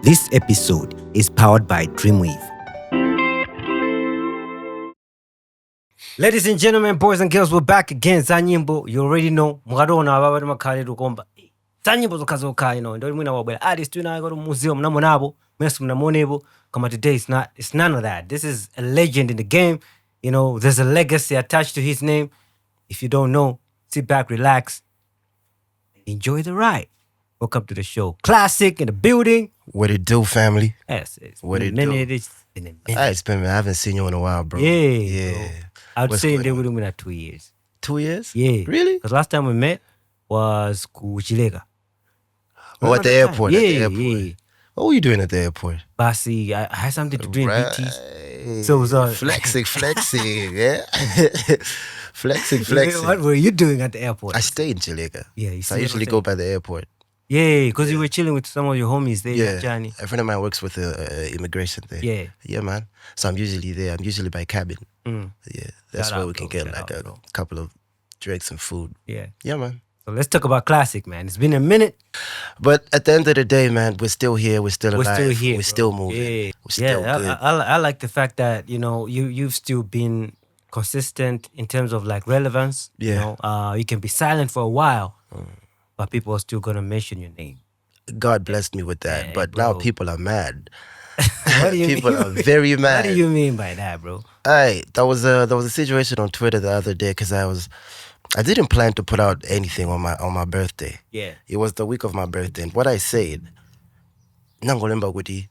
This episode is powered by Dreamwave. Ladies and gentlemen, boys and girls, we're back again. Za Nyimbo, you already know. Mukadona ababali makali rukomba. Za Nyimbo zokazoka, you know. Ndio mwina wabwela artist wina go to museum na monabo, mesu na monebo. Come today it's none of that. This is a legend in the game. You know, there's a legacy attached to his name. If you don't know, sit back, relax, enjoy the ride. Welcome to the show. Classick in the building. What it do, family? Yes, it's what been it a minute. do? It's been a minute. It's been, I haven't seen you in a while, bro. Yeah. Bro. I'd say they on? would have been 2 years. 2 years? Yeah. Really? Because last time we met was Kuchilega. Oh, at the airport. Yeah, at the airport. yeah. What were you doing at the airport? Basi, I had something to do in BT. So it was flexing, yeah. flexing. What were you doing at the airport? I stay in Jamaica. Yeah, so I usually go by the airport. Yeah, because you were chilling with some of your homies there. Yeah, Johnny. a friend of mine works with immigration there. Yeah, man. So I'm usually there. I'm usually by cabin. Yeah, that's where we can get like a couple of drinks and food. Yeah, man. So let's talk about Classick, man. It's been a minute. But at the end of the day, man, we're still here. We're still alive. We're still here. We're still moving. Yeah, we're still good. I like the fact that, you know, you've still been consistent in terms of like relevance. Yeah. You know, you can be silent for a while, but people are still going to mention your name. God blessed me with that. But bro. now people are mad. What do you people mean? are very mad. What do you mean by that, bro? There was a situation on Twitter the other day because I didn't plan to put out anything on my birthday. Yeah. It was the week of my birthday. And what I said, Nangolemba Gudi,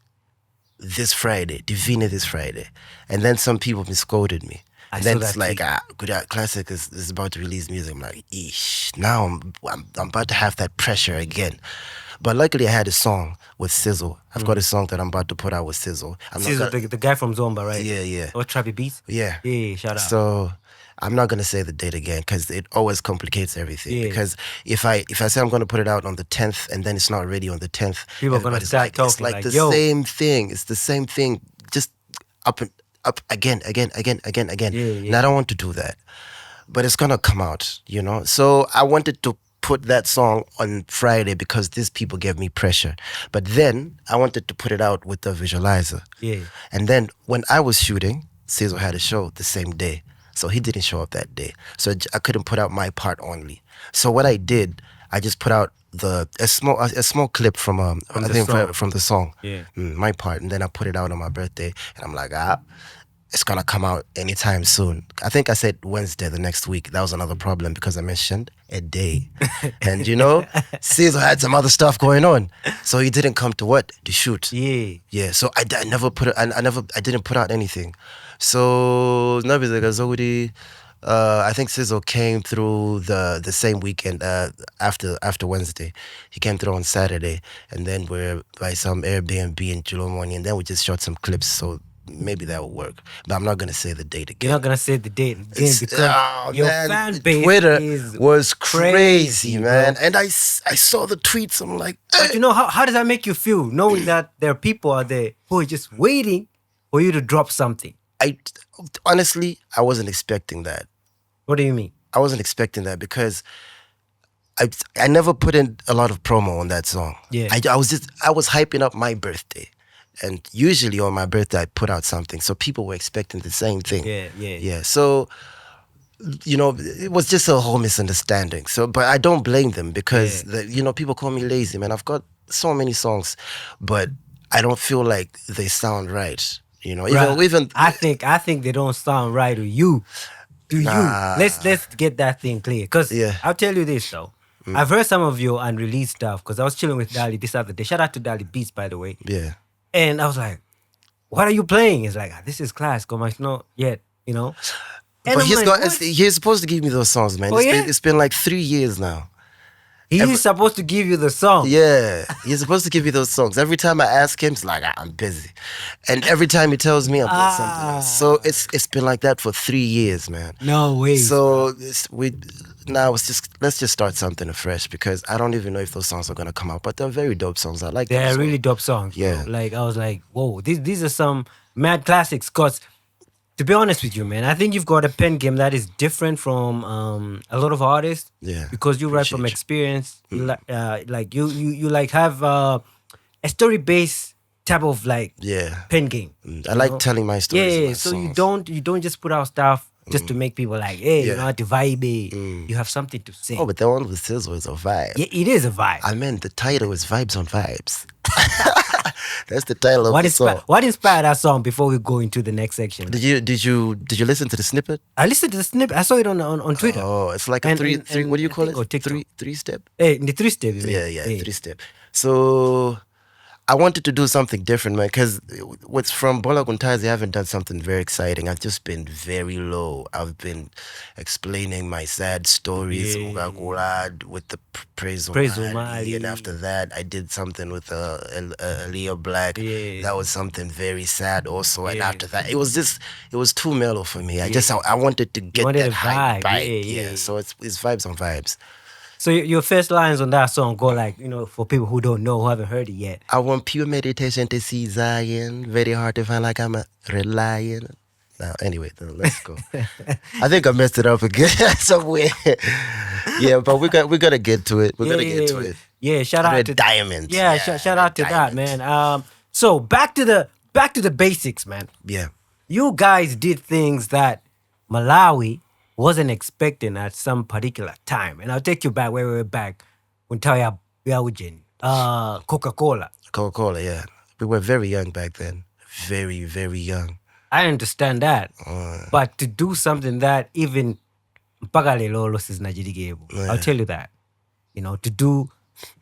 this Friday, Divine this Friday. And then some people misquoted me. And then it's like, Classick is about to release music. I'm like, eesh. Now I'm about to have that pressure again. But luckily I had a song with Sizzle. I've got a song that I'm about to put out with Sizzle. Sizzle, the guy from Zomba, right? Yeah. Or Trappy Beats? Yeah. Yeah, shout out. So I'm not gonna say the date again because it always complicates everything. Yeah. Because if I say I'm gonna put it out on the 10th and then it's not ready on the 10th, people are gonna start talking it's like the yo. same thing. It's the same thing, just up again. Yeah. And I don't want to do that, but it's gonna come out, you know. So I wanted to put that song on Friday because these people gave me pressure. But then I wanted to put it out with the visualizer. Yeah. And then when I was shooting, Cesar had a show the same day. So he didn't show up that day. So I couldn't put out my part only. So what I did, I just put out a small clip from the song. Yeah. My part. And then I put it out on my birthday. And I'm like, it's gonna come out anytime soon. I think I said Wednesday the next week. That was another problem because I mentioned a day. And you know, Cesar had some other stuff going on. So he didn't come to shoot. Yeah. Yeah. So I didn't put out anything. So I think Sizzle came through the same weekend after Wednesday. He came through on Saturday, and then we're by some Airbnb in Julomoni, and then we just shot some clips. So maybe that will work. But I'm not gonna say the date again. You're not gonna say the date again because your fan base Twitter is was crazy, man. Bro. And I saw the tweets. I'm like, but you know how does that make you feel, knowing that there are people out there who are just waiting for you to drop something? Honestly, I wasn't expecting that. What do you mean? I wasn't expecting that because I never put in a lot of promo on that song. Yeah. I was hyping up my birthday. And usually on my birthday I put out something. So people were expecting the same thing. Yeah. So, you know, it was just a whole misunderstanding. So, but I don't blame them because people call me lazy, man. I've got so many songs, but I don't feel like they sound right. You know, even I think they don't sound right to you. Nah. Let's get that thing clear. Because I'll tell you this though. I've heard some of your unreleased stuff because I was chilling with Dali this other day. Shout out to Dali Beats, by the way. Yeah. And I was like, what are you playing? It's like, this is class. Come on, it's not yet, you know? And but I'm he's supposed to give me those songs, man. It's been like 3 years now. He's supposed to give you the song. Yeah, he's supposed to give me those songs. Every time I ask him, it's like, I'm busy. And every time he tells me, I'm doing something else. So it's been like that for 3 years, man. No way. So let's just start something afresh because I don't even know if those songs are gonna come out, but they're very dope songs. I like them. They're really dope songs. Yeah. Bro. Like I was like, whoa, these are some mad classics. Cause to be honest with you, man, I think you've got a pen game that is different from a lot of artists. Yeah. Because you write from experience. Like you like have a story based type of like pen game. I like telling my stories. Yeah, so songs. you don't just put out stuff just to make people like, hey, you know how to vibe. You have something to say. Oh, but the one with Sizzle is a vibe. Yeah, it is a vibe. I mean, the title is Vibes on Vibes. That's the title of the song. What inspired that song before we go into the next section? Did you listen to the snippet? I listened to the snippet. I saw it on Twitter. Oh, it's like a three. What do you call it? Three step. Hey, the 3-step. Yeah, 3-step. So I wanted to do something different, man, because what's from Bola Guntazi, I haven't done something very exciting. I've just been very low. I've been explaining my sad stories with the Praise Omali, and after that, I did something with Leo Black. That was something very sad also, and after that, it was too mellow for me. I wanted to get that high vibe. So it's vibes on vibes. So your first lines on that song go like, you know, for people who don't know, who haven't heard it yet. I want pure meditation to see Zion. Very hard to find like I'm a red lion. Now, anyway, let's go. I think I messed it up again somewhere. Yeah, but we're gonna get to it. We're gonna get to it. Yeah, shout out to Diamond. Yeah, shout out to that, man. So back to the basics, man. Yeah. You guys did things that Malawi wasn't expecting at some particular time. And I'll take you back where we were back when Taya Coca-Cola. Coca-Cola, yeah. We were very young back then. Very, very young. I understand that. But to do something that even I'll tell you that. You know, to do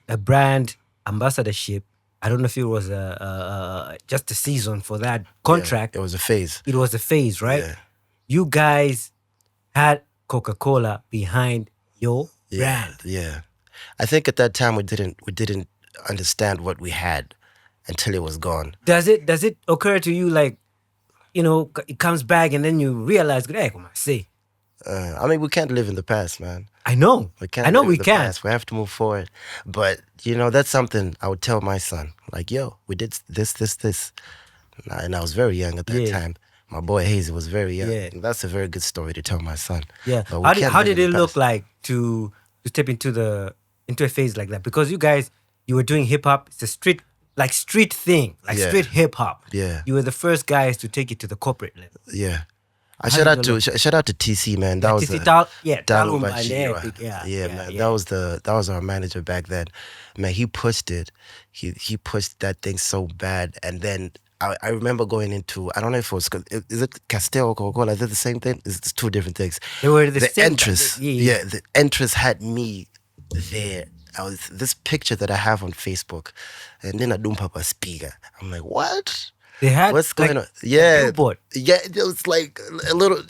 a brand ambassadorship, I don't know if it was just a season for that contract. It was a phase. It was a phase, right? Yeah. You guys had Coca-Cola behind your brand. Yeah. I think at that time we didn't understand what we had until it was gone. Does it occur to you like, you know, it comes back and then you realize, hey, come on, say. I mean, we can't live in the past, man. I know. We can't. We can't. We have to move forward. But you know, that's something I would tell my son. Like, yo, we did this, and I was very young at that time. My boy Hazy was very young. Yeah. That's a very good story to tell my son. Yeah. How did it look like to step into a phase like that? Because you were doing hip hop. It's a street thing, street hip hop. Yeah. You were the first guys to take it to the corporate level. Yeah. Shout out to TC, man. That was man. That was our manager back then. Man, he pushed it. He pushed that thing so bad, and then I remember going into, I don't know if it was, is it Castel or Coca-Cola? Is it the same thing? It's two different things. They were the same. Entrance. Yeah, the entrance had me there. This picture that I have on Facebook, and then I don't have a speaker. I'm like, what? They had what's going on? Yeah, billboard. Yeah, it was like a little.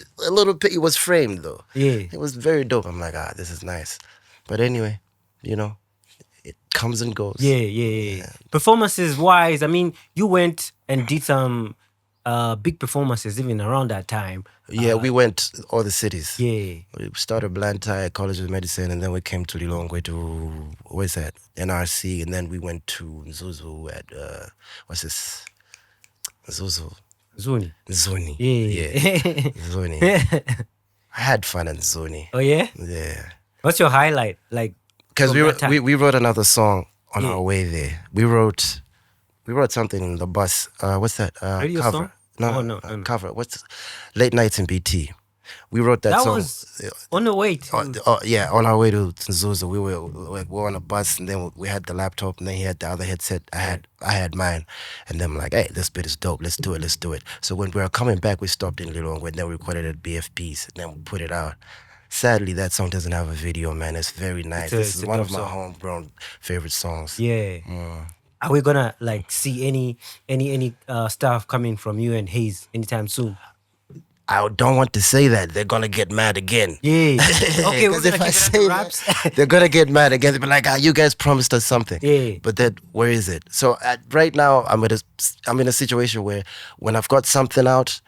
It was framed though. Yeah, it was very dope. I'm like, this is nice. But anyway, you know, it comes and goes. Yeah. Performances wise, I mean, you went and did some big performances even around that time. Yeah, we went all the cities. Yeah, we started Blantyre College of Medicine, and then we came to Lilongwe to where's that NRC, and then we went to Zuzu at what's this? Zuni. Yeah. Zuni. I had fun in Zuni. Oh yeah? Yeah. What's your highlight? Like, because we wrote another song on our way there. We wrote something in the bus. What's that? Radio cover. Song? No. Cover. What's Late Nights in BT? We wrote that song. Was on the way to... on our way to Zuzu. We were on a bus, and then we had the laptop, and then he had the other headset. I had mine. And then I'm like, hey, this bit is dope. Let's do it. So when we were coming back, we stopped in Lilongwe, and then we recorded it at BFP's, and then we put it out. Sadly, that song doesn't have a video, man. It's very nice. This is one of my homegrown favorite songs. Yeah. Are we gonna like see any stuff coming from you and Hayes anytime soon? I don't want to say that. They're gonna get mad again. Yeah. Okay, because if I say that, they're gonna get mad again. They'll be like, you guys promised us something. Yeah. But then, where is it? So right now, I'm in a situation where when I've got something out,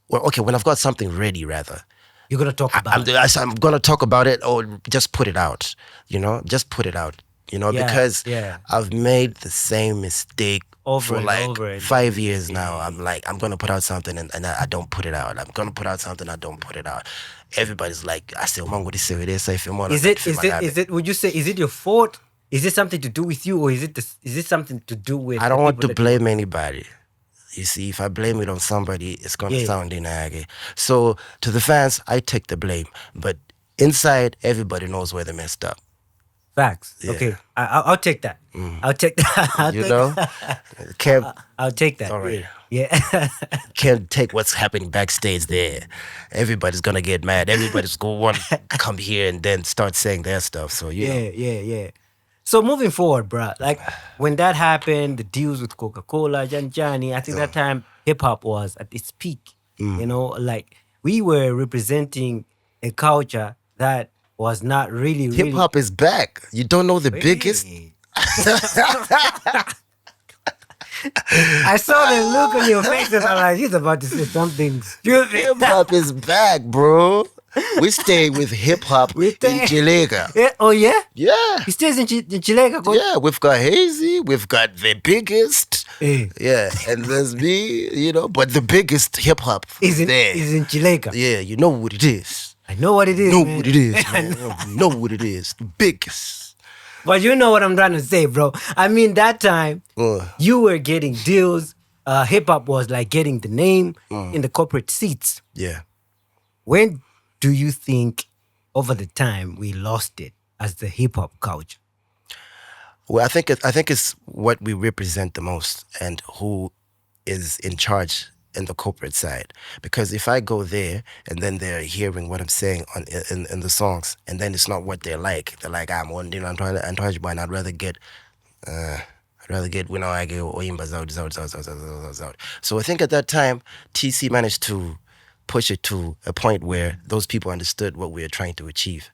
when I've got something ready, rather. You're gonna talk about it. I'm gonna talk about it, or just put it out. You know, just put it out. You know, because I've made the same mistake for like 5 years now. I'm like, I'm gonna put out something and I don't put it out. I'm gonna put out something, I don't put it out. Everybody's like, I say, man, what is it? Is it? Would you say, is it your fault Is this something to do with you, or is it something to do with? I don't want to blame anybody. You see, if I blame it on somebody, it's gonna sound inaggy. So to the fans, I take the blame, but inside, everybody knows where they messed up. Facts. Yeah. Okay, I'll take that. I'll take that. I'll take that. All right. Yeah. Can't take what's happening backstage there. Everybody's gonna get mad. Everybody's gonna want to come here and then start saying their stuff. So Yeah. So moving forward, bro, like when that happened, the deals with Coca-Cola, Johnny, I think that time hip hop was at its peak. You know, like we were representing a culture that was not really hip hop is back. You don't know the biggest? I saw the look on your face and I'm like, he's about to say something stupid. Hip hop is back, bro. We stay with hip hop in Chilega. Yeah. Oh yeah? Yeah. He stays in Chilega. Yeah, we've got Hazy, we've got the biggest. Yeah, and there's me, you know, but the biggest hip hop is there. Is in Chilega. Yeah, you know what it is. I know what it is. Know what it is, man. You know what it is. The biggest. But you know what I'm trying to say, bro. I mean, that time, you were getting deals. Hip hop was like getting the name in the corporate seats. Yeah. When do you think over the time we lost it as the hip hop culture? Well, I think it's what we represent the most and who is in charge in the corporate side. Because if I go there and then they're hearing what I'm saying in the songs, and then it's not what they're like I'm one, you know, I'm trying to, and I'd rather get when I get oimbas out. So I think at that time TC managed to push it to a point where those people understood what we were trying to achieve.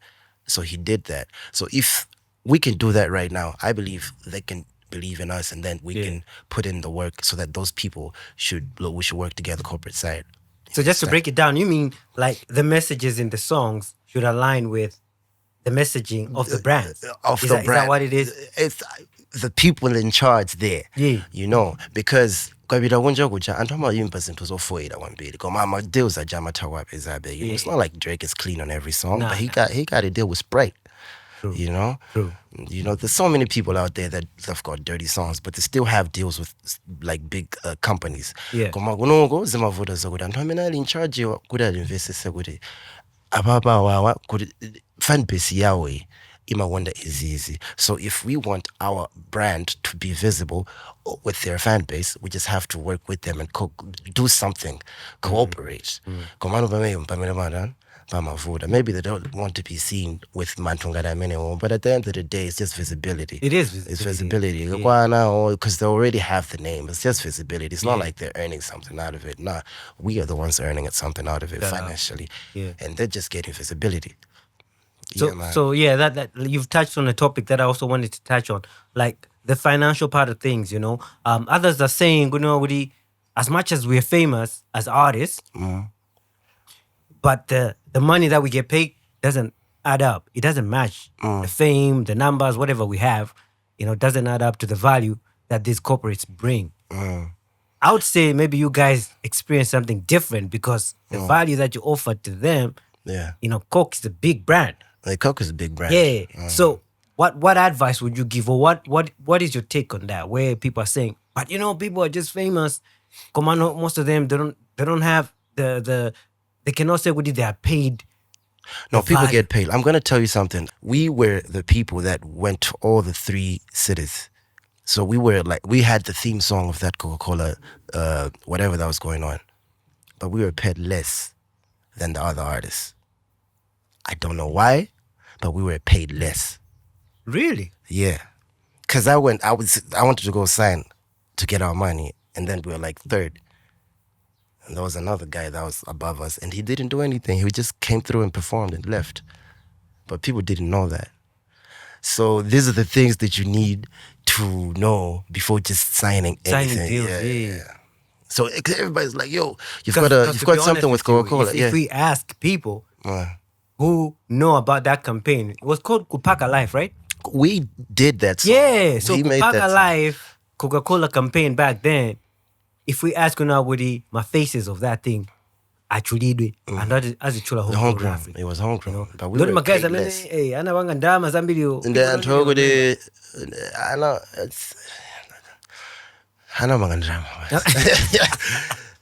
So he did that. So if we can do that right now, I believe they can believe in us, and then we can put in the work so that those people we should work together corporate side. So just to break it down, you mean like the messages in the songs should align with the messaging of the brand? Is that what it is? It's the people in charge there. Yeah. You know, because it's not like Drake is clean on every song, but he got to deal with Sprite. True. You know? True. You know, there's so many people out there that have got dirty songs, but they still have deals with like big companies. Yeah. Fan base yawe ima wonder is easy. So if we want our brand to be visible with their fan base, we just have to work with them and do something, cooperate. Maybe they don't want to be seen with Mantungada minimum, but at the end of the day, it's just visibility. It is visibility. It's visibility. Because they already have the name. It's just visibility. It's not like they're earning something out of it. Nah, we are the ones earning something out of it financially. Yeah. And they're just getting visibility. So that you've touched on a topic that I also wanted to touch on, like the financial part of things, you know. Others are saying, you know, as much as we're famous as artists, but the money that we get paid doesn't add up. It doesn't match the fame, the numbers, whatever we have, you know, doesn't add up to the value that these corporates bring. I would say maybe you guys experience something different because the value that you offer to them, you know, Coke is a big brand. Like Coke is a big brand. Yeah. So what advice would you give, or what is your take on that? Where people are saying, but you know, people are just famous. Commando, most of them they don't have they cannot say what they are paid. No, people get paid. I'm gonna tell you something. We were the people that went to all the 3 cities. So we had the theme song of that Coca-Cola, whatever that was going on. But we were paid less than the other artists. I don't know why, but we were paid less. Really? Yeah. Because I wanted to go sign to get our money, and then we were like 3rd. And there was another guy that was above us, and he didn't do anything. He just came through and performed and left. But people didn't know that. So these are the things that you need to know before just signing anything. Deals, yeah. So everybody's like, yo, you've got something with Coca-Cola. If we ask people who know about that campaign, it was called Kupaka Life, right? We did that song. Yeah, so Kupaka Life, Coca-Cola campaign back then, if we ask now what my faces of that thing, actually do it. And that is as it should homegrown. It was homegrown. You know? But we were guys, less. hey, ana wanga ndama zambili. And then I know it's. I know drama.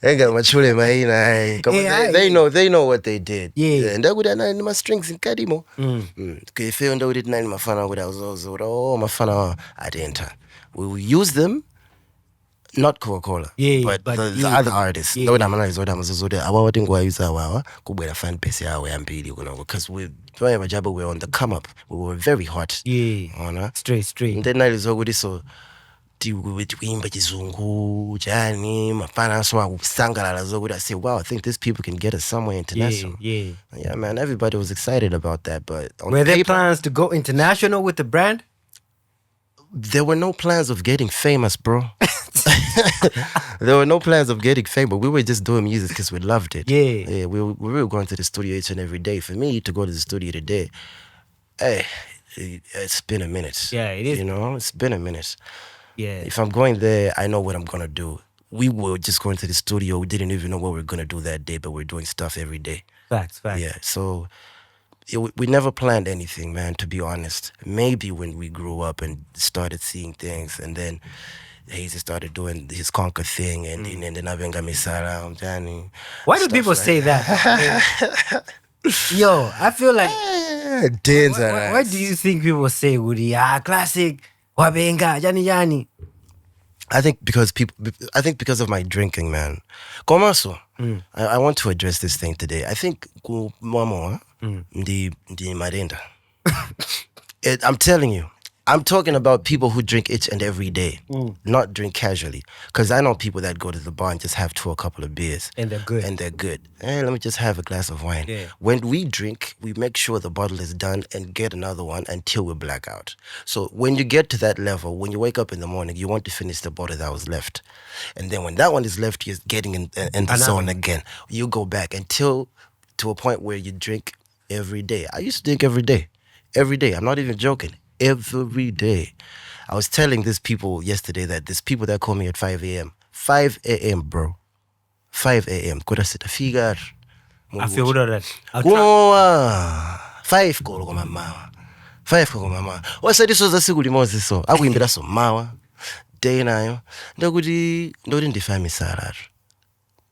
They got my children, man. They know what they did. Yeah. And that would have my strings in Kadimo. If you know it, my fan would also, oh, my fan, I didn't. We will use them, not Coca-Cola, but the other artists. No, I'm not so damn so that I wouldn't go use our Kubera fan base, because we're on the come up. We were very hot. Yeah. Straight. And then I is already so. Kuimba chizungu jani mafana so akusangalala zokuthi I say wow, I think these people can get us somewhere international. Yeah man, everybody was excited about that, but were there plans to go international with the brand? There were no plans of getting famous, bro. There were no plans of getting famous. We were just doing music because we loved it. Yeah, we were going to the studio each and every day. For me to go to the studio today, hey, it's been a minute. Yeah, it is. It's been a minute. Yeah. If I'm going there, I know what I'm going to do. We were just going to the studio. We didn't even know what we were going to do that day, but we're doing stuff every day. Facts. Yeah, so we never planned anything, man, to be honest. Maybe when we grew up and started seeing things, and then Hazy started doing his conquer thing, and then Avenga Misara, Johnny. Why do people say that? Yo, I feel like... Why do you think people say, Woody, Classick... Jani. I think because of my drinking, man. Komaso, I want to address this thing today. I think mama ndi marenda. I'm telling you, I'm talking about people who drink each and every day, not drink casually. Because I know people that go to the bar and just have a couple of beers. And they're good. Hey, let me just have a glass of wine. Yeah. When we drink, we make sure the bottle is done and get another one until we black out. So when you get to that level, when you wake up in the morning, you want to finish the bottle that was left. And then when that one is left, you're getting in the zone again. You go back to a point where you drink every day. I used to drink every day. Every day. I'm not even joking. Every day. I was telling these people yesterday that there's people that call me at 5 a.m. 5 a.m., bro. 5 a.m. Could I sit a figure? I feel that. 5 call kwa mama. 5 call kwa mama. Wasa diso za siku limozi so. Akuimbira so mawa. Day nayo. Ndoti ndifami sarar.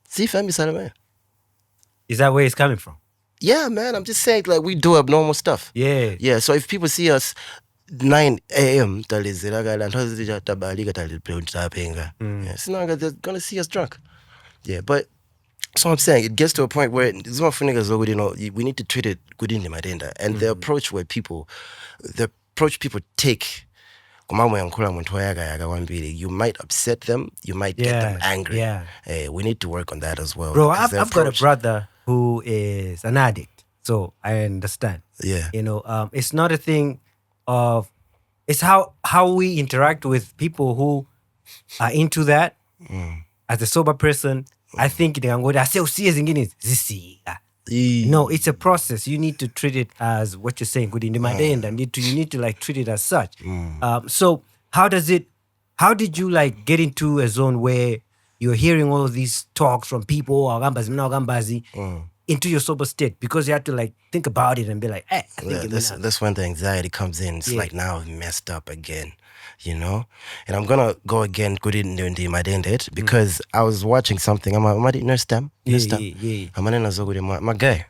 See fami sarar, man. Is that where it's coming from? Yeah, man. I'm just saying, like, we do abnormal stuff. Yeah. So if people see us 9 a.m., they're gonna see us drunk. Yeah, but so I'm saying it gets to a point where we need to treat it good in the Madenda. And the approach people take, you might upset them, you might get them angry. Yeah. We need to work on that as well. Bro, I've got a brother who is an addict, so I understand. Yeah. It's not a thing of, it's how we interact with people who are into that. As a sober person, I think they are going to no, it's a process. You need to treat it as what you're saying, good in the Madenda, and you need to like treat it as such. So how did you like get into a zone where you're hearing all of these talks from people into your sober state, because you have to like think about it and be like, hey, I think that's when the anxiety comes in. It's like, now I've messed up again, And I'm gonna go again good in the Madenda because I was watching something. I'm my guy.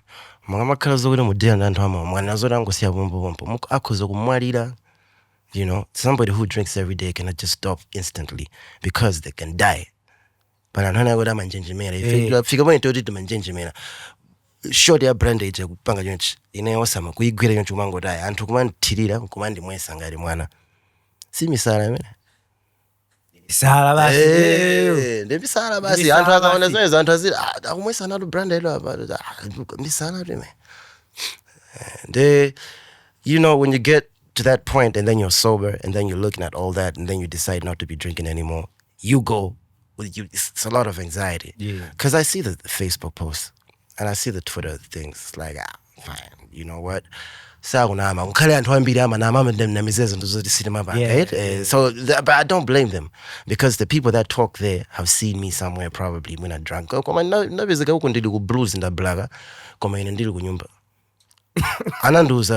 Somebody who drinks every day cannot just stop instantly because they can die. But I don't know what I'm sure they are branded kupanga yonchi inayosama kuigwira yonchi umango dai antu kumantirira kumandi mwesa ngari mwana si misala mene misala basi ndebisala basi antu akaona zonke antu azira akumwesa nalo branded apa misala reme. When you get to that point and then you're sober and then you're looking at all that and then you decide not to be drinking anymore, it's a lot of anxiety. Because I see the Facebook posts and I see the Twitter things. It's like, fine, you know what? So, but I don't blame them because the people that talk there have seen me somewhere probably when I'm drunk. Anandu's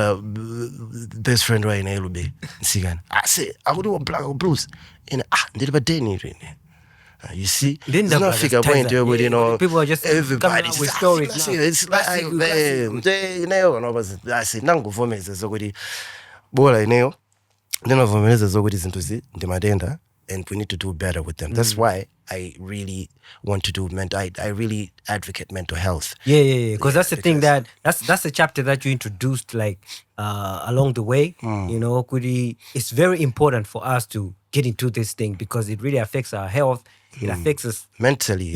best friend right now will be Sigan. I say I would do a black or blues in did a day. You see, Then it's not figure point there, but you know, people are just coming everybody up with stories now. it's like you know, I say nangu for me is already bola ineo. Then of them is already into the madenda, and we need to do better with them. That's why I really want to do I really advocate mental health. Yeah. Because that's the thing that's the chapter that you introduced like along the way. You know, Kudi, it's very important for us to get into this thing because it really affects our health. It affects us mentally.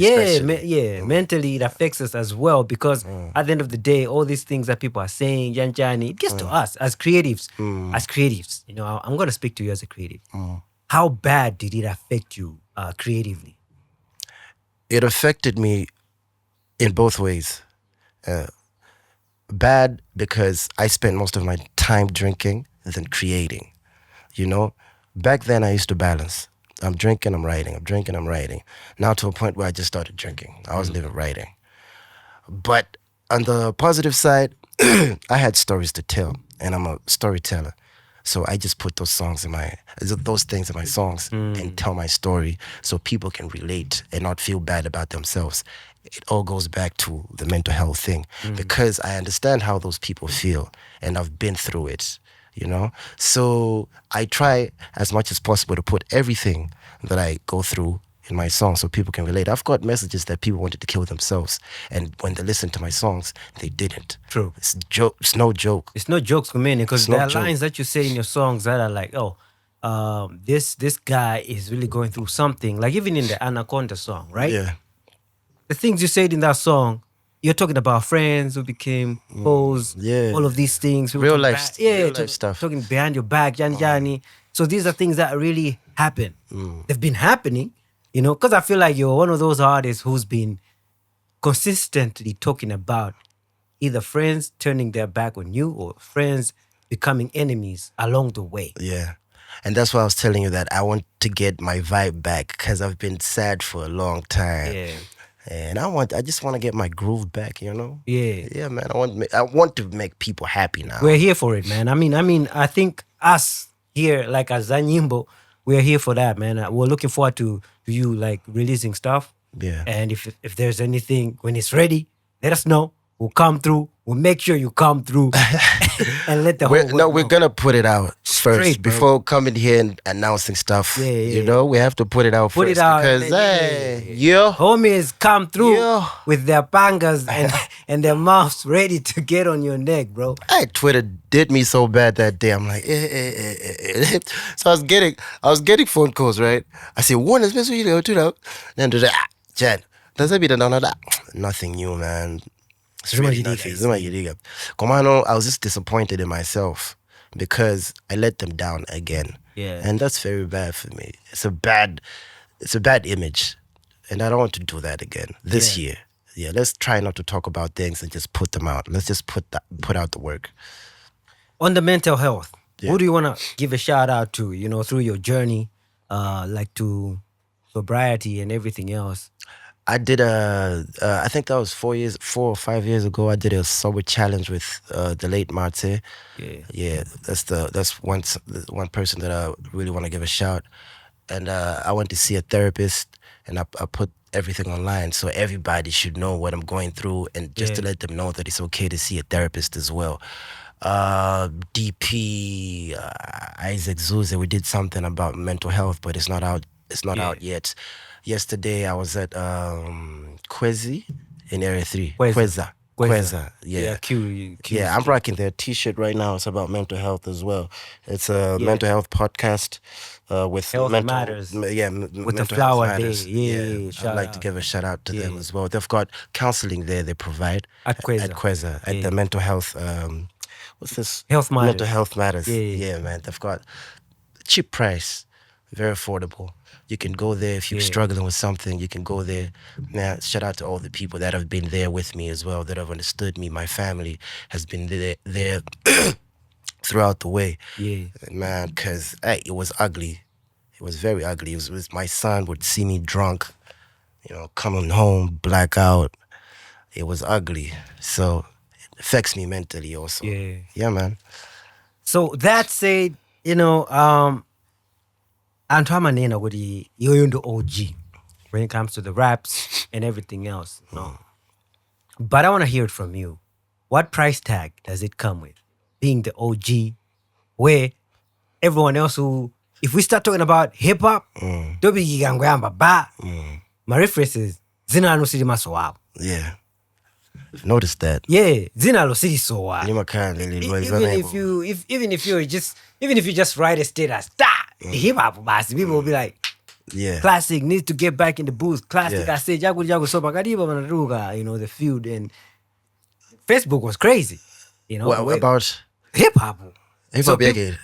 Mentally it affects us as well because at the end of the day, all these things that people are saying, Janjani, it gets to us as creatives. As creatives, you know, I'm going to speak to you as a creative. How bad did it affect you creatively? It affected me in both ways. Bad because I spent most of my time drinking than creating. You know, back then I used to balance. I'm drinking, I'm writing. I'm drinking, I'm writing. Now to a point where I just started drinking. I wasn't even writing. But on the positive side, I had stories to tell, and I'm a storyteller. So I just put those things in my songs and tell my story so people can relate and not feel bad about themselves. It all goes back to the mental health thing because I understand how those people feel and I've been through it, you know? So I try as much as possible to put everything that I go through in my songs so people can relate. I've got messages that people wanted to kill themselves, and when they listen to my songs, they didn't. True. It's no joke. It's no jokes for me because there are lines that you say in your songs that are like, this guy is really going through something. Like even in the Anaconda song, right? Yeah. The things you said in that song, you're talking about friends who became foes, all of these things. Real life stuff. Talking behind your back, Janjani. So these are things that really happen. They've been happening, you know, because I feel like you're one of those artists who's been consistently talking about either friends turning their back on you or friends becoming enemies along the way. Yeah. And that's why I was telling you that I want to get my vibe back because I've been sad for a long time. Yeah. And I just want to get my groove back, you know? Yeah. Yeah, man. I want to make people happy now. We're here for it, man. I mean, I think us here, like as Za Nyimbo, we're here for that, man. We're looking forward to you like releasing stuff. Yeah. And if there's anything when it's ready, let us know. We'll come through. We'll make sure you come through and let the whole world know. We're gonna put it out first Straight, before coming here and announcing stuff. Yeah. You know, we have to put it out first because homies come through with their pangas and their mouths ready to get on your neck, bro. Hey, Twitter did me so bad that day. I'm like, So I was getting phone calls, right? I said, "One is messing you to up." Then there's Jen, does that be the that? Nothing new, man. It's really nothing. Komano, I was just disappointed in myself because I let them down again. Yeah. And that's very bad for me. It's a bad image. And I don't want to do that again this year. Yeah, let's try not to talk about things and just put them out. Let's just put out the work. On the mental health, who do you want to give a shout out to, you know, through your journey, like to sobriety and everything else? I did I think that was 4 or 5 years ago. I did a sober challenge with the late Martse. Yeah. That's one person that I really want to give a shout. And I went to see a therapist, and I put everything online so everybody should know what I'm going through, and just to let them know that it's okay to see a therapist as well. DP, Isaac Zuze, we did something about mental health, but it's not out. It's not out yet. Yesterday I was at Kwezi in Area 3. Kweza. Yeah. Yeah, I'm rocking their t-shirt right now. It's about mental health as well. It's a mental health podcast with Health mental Matters. Yeah, with the mental Flower health Day. matters. Yeah. I'd like to give a shout out to them as well. They've got counseling there they provide At Kweza, at the mental health what's this? Health Matters. Mental Health Matters. Yeah, man. They've got cheap price, very affordable. You can go there if you're struggling with something. You can go there. Now, shout out to all the people that have been there with me as well, that have understood me. My family has been there throughout the way. Yeah. Man, because it was ugly. It was very ugly. It was my son would see me drunk, you know, coming home, blackout. It was ugly. So affects me mentally also. Yeah, man. So that said, you know, Antwa manena kudi yoyo ndo OG when it comes to the raps and everything else, you know. But I want to hear it from you. What price tag does it come with? Being the OG, where everyone else who, if we start talking about hip hop, dobi gigangwamba ba, my references, zina no siri maso wao. Yeah. I've noticed that. Yeah, zina lo siri so wao. Even if you just write a status, hip hop basi, people will be like, Classick needs to get back in the booth. Classick, I said, jago so bagadiba manaruga, you know, the feud, and Facebook was crazy. You know, what about hip hop? Hip hop again.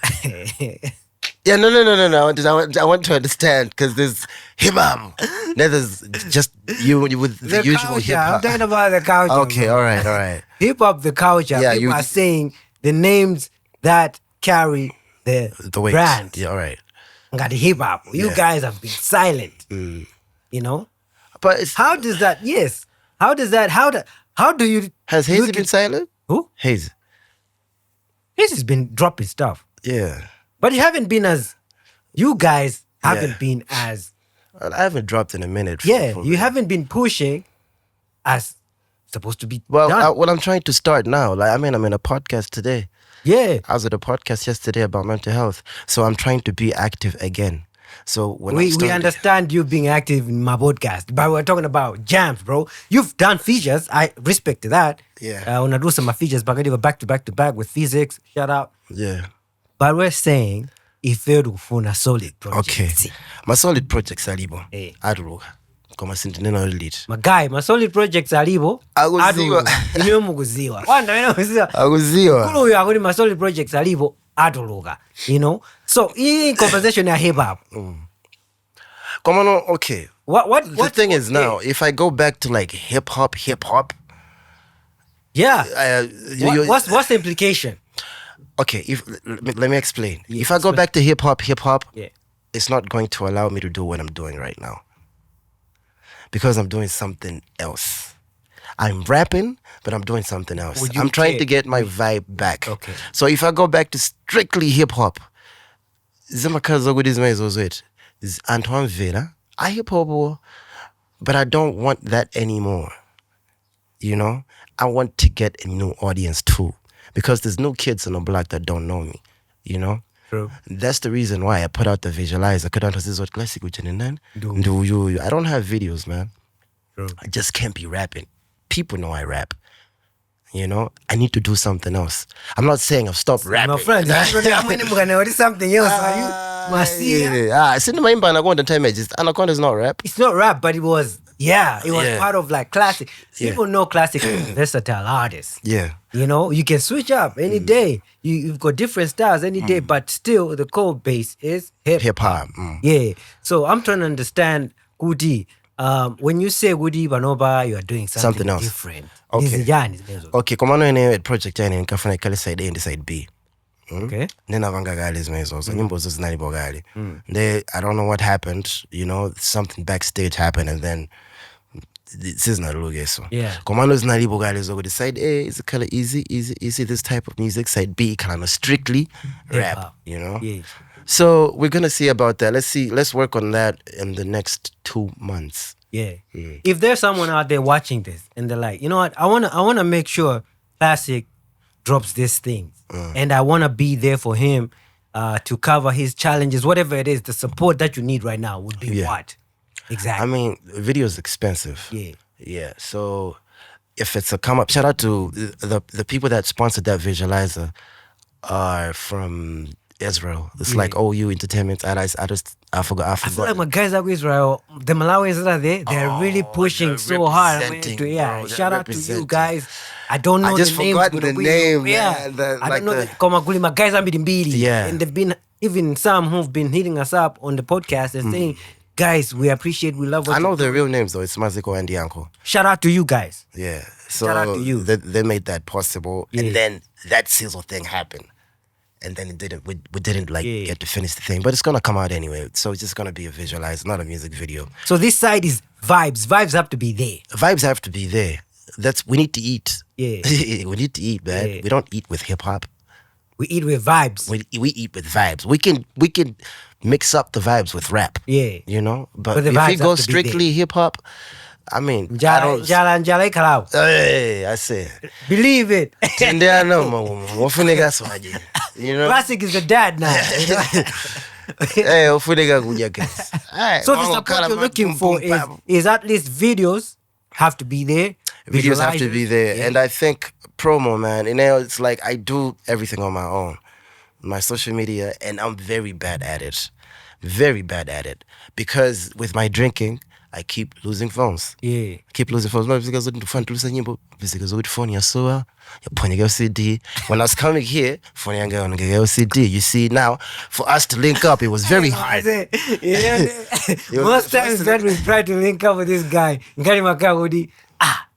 Yeah, no. I want to understand because there's hip hop. There's just you with the usual hip hop. I'm talking about the culture. Okay, all right. Hip hop, the culture. Yeah, people are saying the names that carry the weight. Brand. Yeah, all right. Got the hip hop. You guys have been silent. You know, but how does that? Yes. How does that? How do you? Has Hazy been silent? Who? Hazy. Hazy's been dropping stuff. Yeah. But you haven't been as. You guys haven't been as. I haven't dropped in a minute. You haven't been pushing as supposed to be. Well, done. I'm trying to start now. Like, I'm in a podcast today. Yeah. I was at a podcast yesterday about mental health. So I'm trying to be active again. So when we understand you being active in my podcast, but we're talking about jams, bro. You've done features. I respect that. Yeah. When I do some of my features, but I did back to back with physics. Shout out. Yeah. But we're saying if you for a solid project. Okay. My solid projects alibo. Aduruga. Koma sintinena lead. My guy, my solid projects alibo. Aguziwa. Iliyo muguziwa. Wanda wena muguziwa. Aguziwa. Kulu ya kuni my solid projects alibo. Aduruga. You know? So in conversation ya hip hop. Come on, okay. What the thing is now, if I go back to like hip hop. Yeah. What's the implication? Okay, let me explain. Yeah, if I go back to hip hop, it's not going to allow me to do what I'm doing right now. Because I'm doing something else. I'm rapping, but I'm doing something else. I'm trying to get my vibe back. Okay. So if I go back to strictly hip hop, is Antoine Vera. I hip hop, but I don't want that anymore. You know, I want to get a new audience too, because there's no kids on the block that don't know me. You know, true. That's the reason why I put out the visualizer. I don't have videos, man. True. I just can't be rapping. People know I rap. You know, I need to do something else. I'm not saying I've stopped rapping. My friend, I'm something else. Anaconda is not rap. It's not rap, but it was part of like Classick. People know Classick is a versatile artist. Yeah. You know, you can switch up any day. You've got different styles any day, but still the core base is hip hop. Yeah. So I'm trying to understand, Gudi. When you say Gudi Banoba, you are doing something else. Different. Okay, come on in project in Kafana Kali side A and side B. Okay. Then Avanga Gali is also Nyimbo Gali. I don't know what happened, you know, something backstage happened and then this is not Luge so. Yeah. Commandos Nalibo Gali is over the side A is a color easy, this type of music. Side B kind of strictly rap, you know? Yeah. So we're gonna see about that. Let's work on that in the next 2 months. Yeah. If there's someone out there watching this and they're like, you know what, I wanna make sure Classick drops this thing. And I wanna be there for him to cover his challenges, whatever it is, the support that you need right now would be what? Exactly. I mean, video is expensive. Yeah. Yeah. So if it's a come up, shout out to the people that sponsored that visualizer are from Israel. It's like OU Entertainment. I forgot. I feel like my guys out Israel, the Malawians that are there, they're really pushing so hard. Shout out to you guys. I don't know I just the names. forgot the name. Yeah. Man. I don't know. Komaguli, my guys are mbili. Yeah. And they've been, even some who've been hitting us up on the podcast and saying, guys, we appreciate, we love what I know their real names though. It's Maziko and Dianko. Shout out to you guys. Yeah. So shout out to you. They made that possible. Yeah. And then that sizzle thing happened. And then it didn't. We didn't get to finish the thing, but it's gonna come out anyway. So it's just gonna be a visualize, not a music video. So this side is vibes. Vibes have to be there. Vibes have to be there. We need to eat. Yeah. We need to eat, man. Yeah. We don't eat with hip hop. We eat with vibes. We eat with vibes. We can mix up the vibes with rap. Yeah. You know? But the if vibes we go have to be strictly hip hop, I mean, hey, I say. Believe it. You know? Classick is the dad now. Hey, guys. So the support you're looking for is at least videos have to be there. Videos have to be there. Yeah. And I think promo, man, you know, it's like I do everything on my own. My social media, and I'm very bad at it. Very bad at it. Because with my drinking, I keep losing phones. Yeah. Keep losing phones. Because phone yasoa, your CD. When I was coming here, phone yanga CD. You see now, for us to link up, it was very hard. Most times that we try to link up with this guy,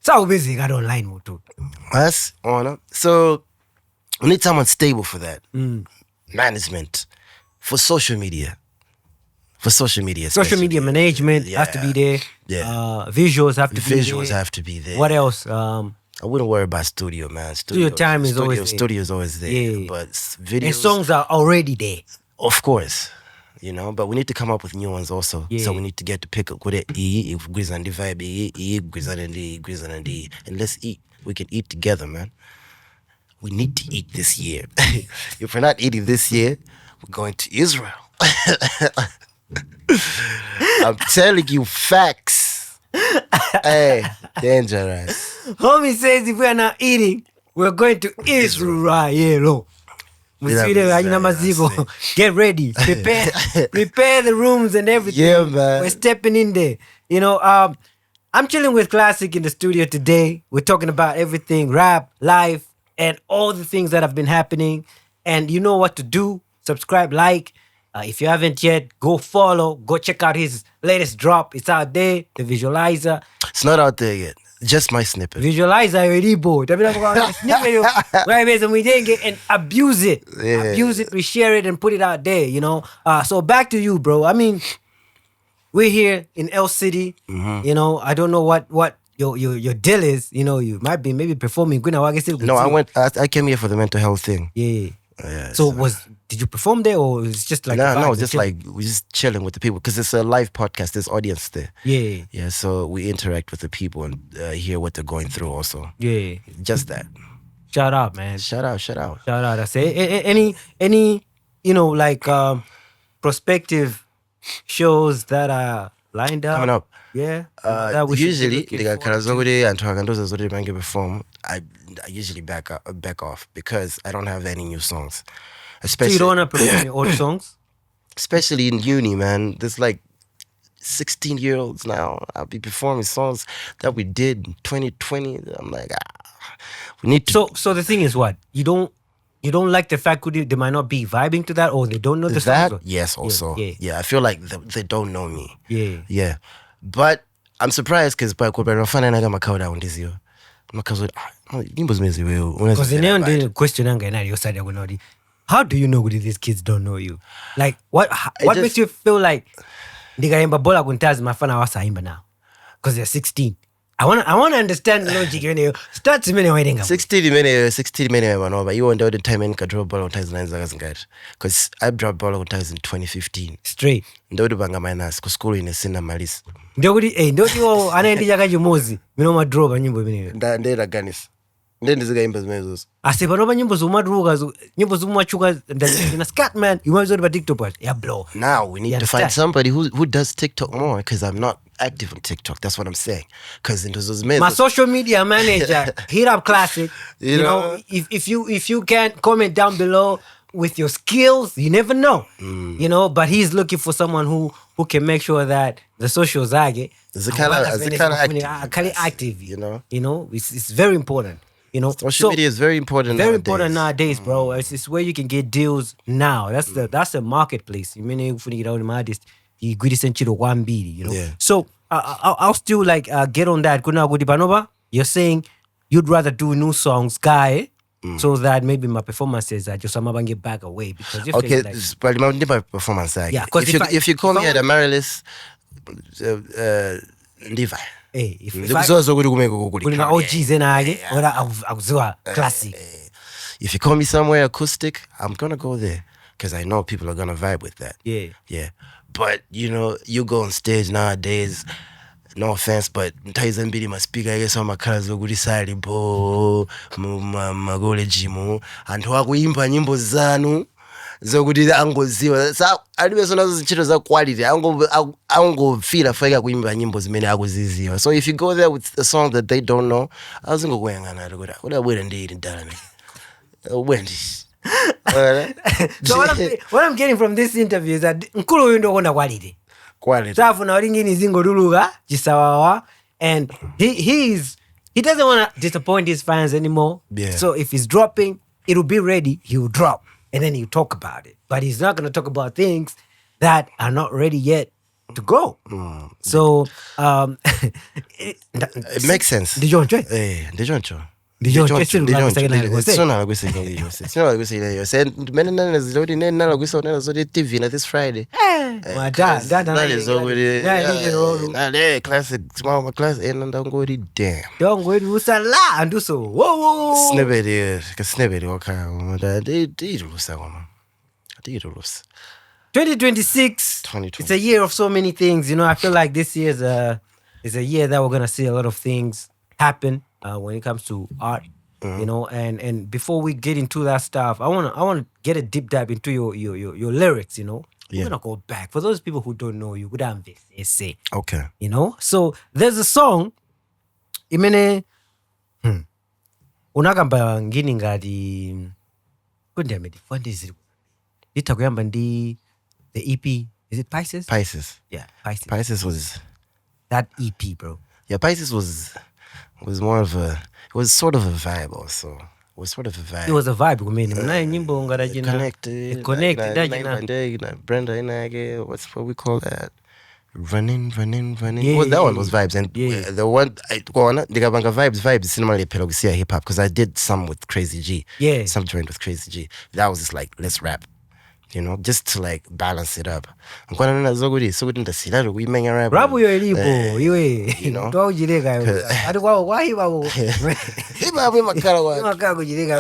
so busy, got online moto. Us, so we need someone stable for that. Management. For social media. Social media management has to be there. Yeah. Visuals have to be there. Visuals have to be there. What else? I wouldn't worry about studio, man. Studio time is always there. Studio is always there. Yeah. But videos... And songs are already there. Of course. You know, but we need to come up with new ones also. Yeah. So we need to get to pick up with it. And let's eat. We can eat together, man. We need to eat this year. If we're not eating this year, we're going to Israel. I'm telling you facts. Hey, dangerous. Homie says if we're not eating, we're going to Israel. Get ready. Prepare the rooms and everything. Yeah, man. We're stepping in there. You know, I'm chilling with Classick in the studio today. We're talking about everything, rap, life, and all the things that have been happening. And you know what to do. Subscribe, like. If you haven't yet, go follow. Go check out his latest drop. It's out there. The Visualizer. It's not out there yet. Just my snippet. Visualizer already bought. And abuse it. Yeah. Abuse it, reshare it, and put it out there, you know. So back to you, bro. I mean, we're here in El City. Mm-hmm. You know, I don't know what your deal is. You know, you might be maybe performing. No, I came here for the mental health thing. Yeah. So did you perform there, or it's just like no, just like we're just chilling with the people because it's a live podcast. There's audience there. Yeah. So we interact with the people and hear what they're going through. Also, just that. Shout out, man. Shout out. I say any you know like prospective shows that are lined up coming up. Yeah. Usually, perform. I usually back off because I don't have any new songs. Especially, so you don't want to perform your old songs? Especially in uni, man. There's like 16-year-olds now. I'll be performing songs that we did in 2020. I'm like, we need to. So the thing is, what you don't like the fact that they might not be vibing to that, or they don't know the songs? Yes, also. Yeah. I feel like they don't know me. Yeah. But I'm surprised because because the neon question how do you know these kids don't know you? Like what makes you feel like ndigaimba bola kuntazi mafana wasaimba now? Because they're 16. I wanna understand the logic when you start to 16 minutes you wonder the time in drop ball because I dropped ball in 2015 straight ndo banga minus ku school in sina malis ndo anaendija kajumozi minoma drop nyimbo bine ndera ganis ndi zikaimba zimezo ase panopa nyimbo zomadruka nyimbo zomachuka na scat man you might on TikTok but blow. Now we need to find somebody who does TikTok more because I'm not active on TikTok. That's what I'm saying. Because into those my social media manager hit up Classick. You know, if you can comment down below with your skills, you never know. You know, but he's looking for someone who can make sure that the socials are active. You know, it's very important. You know, social media is very important. Very important nowadays, bro. It's where you can get deals now. That's the marketplace. You mean if you get out of my artist, you good essentially one beat. You know. Yeah. So I'll still like get on that. You're saying you'd rather do new songs, guy, so that maybe my performances are just I'm get back away because but my performance. Yeah, if you call me at Amaryllis, Levi. hey, if I ndikuziwazo kuti kumeko kuli ma OGs enake ora akuziwa Classick. If you call me somewhere acoustic, I'm gonna go there because I know people are gonna vibe with that. Yeah. But you know, you go on stage nowadays. No offense, but ntaiza mbili maspika yake on makhala zokuti sali bo magole jimu anthu akuimba nyimbo zanu zokuti angoziwa sa alibe sonazo zinchito za quality angofira fika kuimba nyimbo zimene akuziziwa. So if you go there with a song that they don't know, azingokuyangana kuti udabwera ndiri ndala me wendi. So what I'm getting from this interview is that nkulu uyu ndokonda quality. Safu na waringini zingo duluga jisawawa, and he doesn't want to disappoint his fans anymore. So if he's dropping, it'll be ready, he will drop and then he'll talk about it, but he's not going to talk about things that are not ready yet to go. So it makes sense. Did you enjoy? Did you enjoy? Ndiyo TV na this Friday. Classic small class and ndangori damn. Don't go usala and do so. Whoa. Snippet okay. They 2026. It's a year of so many things. You know, I feel like this year is a year that we're gonna see a lot of things happen. When it comes to art, you know, and before we get into that stuff, I wanna get a deep dive into your lyrics, you know. We're gonna go back for those people who don't know you. Say, okay, you know. So there's a song, imene, unagamba ngini ngadi, what is it? Itakuyamba ndi the EP. Is it Pisces? Pisces. Yeah, Pisces. Pisces was that EP, bro. Yeah, Pisces was more of a, it was sort of a vibe also. It was sort of a vibe. It was a vibe. Connected. Brenda Inage, what we call that? Running. Yeah, well, that one was vibes. And the one, the vibes, cinema pelogia hip hop, because I did some with Crazy G. Yeah. Some joined with Crazy G. That was just like, let's rap. You know, just to like balance it up. I'm going to so good in the city. We make a rap. Rabu yo elipo, you know. Don't jirega. Why hip hop in my car.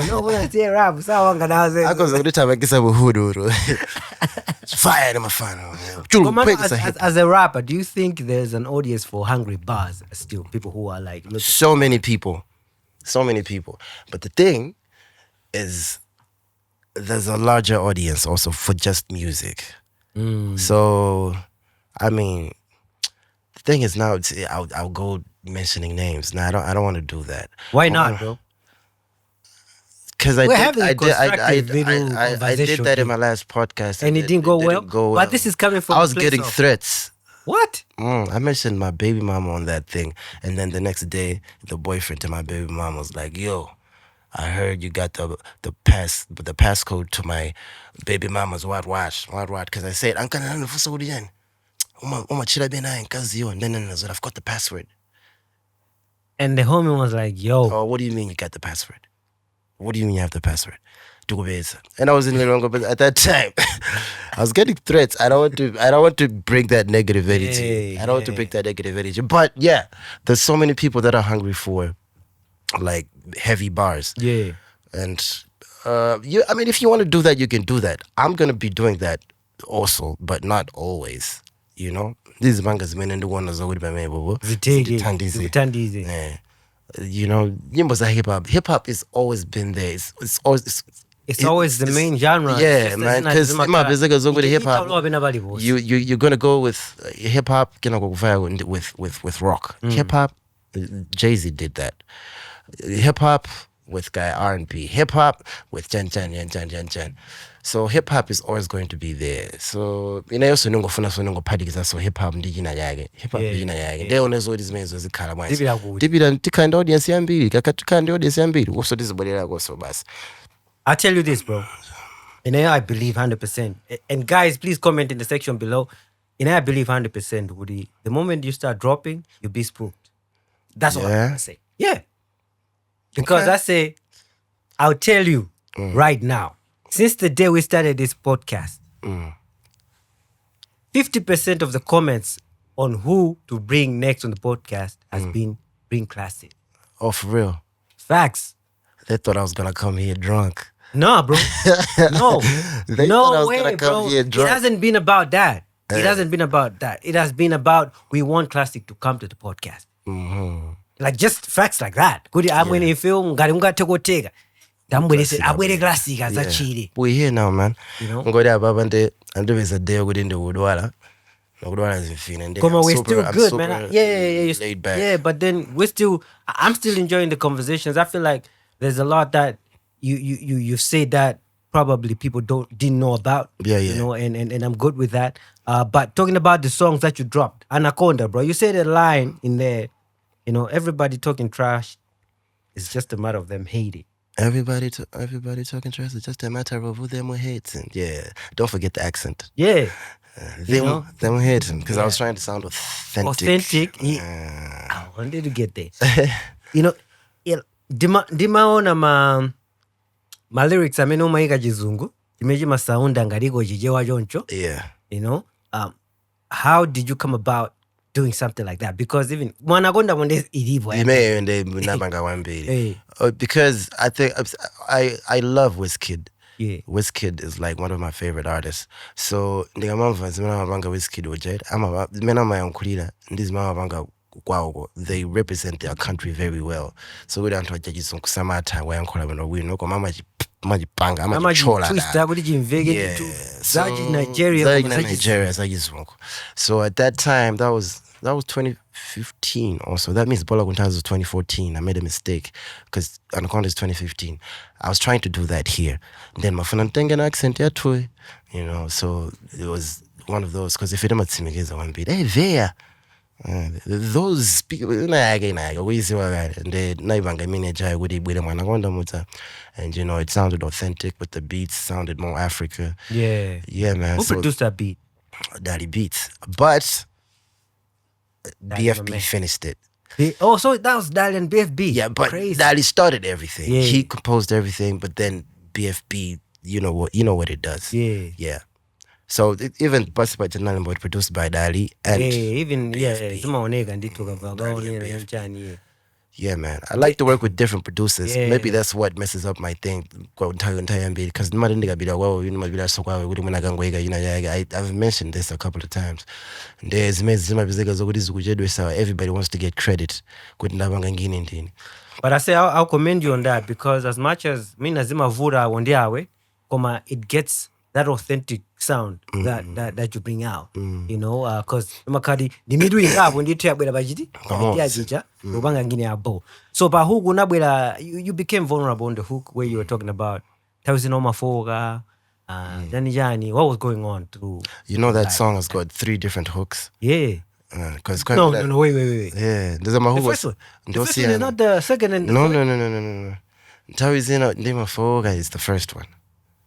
No, we say rap. Sawa ngadaze. I go to the time I guess I will hood. Fire in my fan. As a rapper, do you think there's an audience for hungry bars still? People who are like so many people. But the thing is, there's a larger audience also for just music. So, I mean, the thing is now, I'll go mentioning names. Now I don't want to do that. Why not, bro? Because I did that in my last podcast, and it didn't go well. But this is coming from. I was getting threats. What? I mentioned my baby mama on that thing, and then the next day, the boyfriend to my baby mama was like, "Yo, I heard you got the passcode to my baby mama's watch. Because I said, I've got the password. And the homie was like, yo. Oh, what do you mean you got the password? What do you mean you have the password? And I was in the wrong, but at that time, I was getting threats. I don't want to bring that negative energy. I don't want to bring that negative energy. But yeah, there's so many people that are hungry for like heavy bars. Yeah. And I mean, if you want to do that, you can do that. I'm gonna be doing that also, but not always. You know, these mangas men and the one that's already by me, Zitandizi. Yeah. You know, nyimbo za hip hop. Hip hop has always been there. It's always the main genre. Yeah, man. Because hip hop, you're gonna go with hip hop. With rock. Hip hop. Jay-Z did that. Hip hop with guy R&B. Hip hop with Jen. So hip hop is always going to be there. So you know, also nungo party so hip hop ndijina yage. Hip hop ndijina yage. They ones all these men so zikhala manje. Dibida tikanda audience yambiri, kakatuka audience yambiri. Also this body la go so bas. I tell you this, bro. And I believe 100%. And guys, please comment in the section below. And I believe 100%, Woody. The moment you start dropping, you'll be spooked. That's what I'm gonna say. Yeah. Because I say, I'll tell you right now, since the day we started this podcast, 50% of the comments on who to bring next on the podcast has been bring Classick. Oh, for real? Facts. They thought I was gonna come here drunk. Nah, bro. No. They thought I was way, gonna come bro. here It drunk. hasn't been about that. It hasn't been about that. It has been about we want Classick to come to the podcast. Like just facts like that. Kuti amwene ife ngati ungatokoteka. Abwere Classick azachire. We're here now, man. You know? Ngode ababa ndiveza day kuti ndikudwala. Ndikudwala zimfine. Come on, we're still good, man. Yeah. Laid back. Yeah, but then I'm still enjoying the conversations. I feel like there's a lot that you say that probably people didn't know about. Yeah. You know, and I'm good with that. But talking about the songs that you dropped, Anaconda, bro, you said a line in there, you know, everybody talking trash. It's just a matter of them hating. Everybody talking trash. It's just a matter of who them were hating. Yeah. Don't forget the accent. Yeah. Them were hating because I was trying to sound authentic. I wanted to get there. You know, ndimaona ma lyrics amene umayika chizungu chimechi masaunda ngaliko chichewa choncho. Yeah. You know, how did you come about doing something like that? Because even Anaconda one ilivo. Because I think I love Wizkid. Yeah. Wizkid is like one of my favorite artists. So Wizkid they represent their country very well. So we don't touch Samata where So at that time, that was 2015 also. That means Bola Kuntazi was 2014. I made a mistake because Anaconda is 2015. I was trying to do that here. Then my friend Tengen accent, you know, so it was one of those. Because if you don't see me, one bit, hey, there. Those people, and you know, it sounded authentic, but the beats sounded more Africa. Yeah, man. Who produced that beat? Daddy Beats, but BFB finished it. So that was Daddy and BFB. Yeah, but crazy. Daddy started everything. Yeah. He composed everything, but then BFB, you know what it does. Yeah. So even Bust by Janelle was produced by Dali and yeah, man. I like to work with different producers. Yeah. Maybe that's what messes up my thing. Because I've mentioned this a couple of times. Everybody wants to get credit. But I say I'll commend you on that, because as much as it gets that authentic sound that you bring out, you know, because so but you became vulnerable on the hook where you were talking about Jani, what was going on through? You know that song has got 3 different hooks. Yeah. No, wait. Yeah, there's a hook. The first one is not the second and No. Tawizina Ndima Foga is the first one.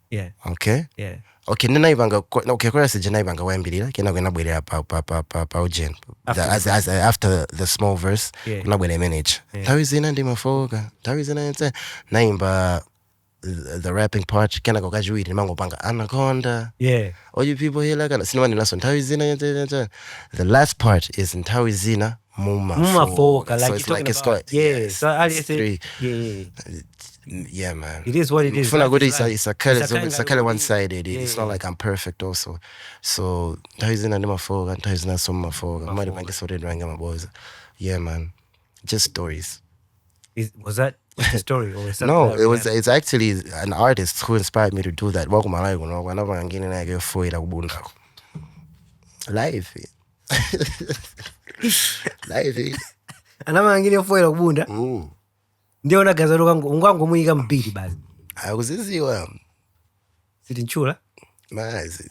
Yeah. Okay. Yeah. Okay, chorus Janibanga Wambira, after the small verse, manage. Tawizina Ndima Foga, Tawizina Naimba the rapping part, Anaconda. Yeah. All you people here like the last part is in Tawizina Muma Foga, so like it's like it's about. got So I say, yeah, man. It is what it is. It's a color one-sided. It's not like I'm perfect also. So Tawizina Ndima Foga, Tawizina Soma Foga. Yeah, man. Just stories. Was that the story? Or is that No, it's actually an artist who inspired me to do that. Live. Anamangine foira kubunda. Ndiona gazalo kangu ungango muika mbili basi. Akuziziwa. Sitinchula. Mazi.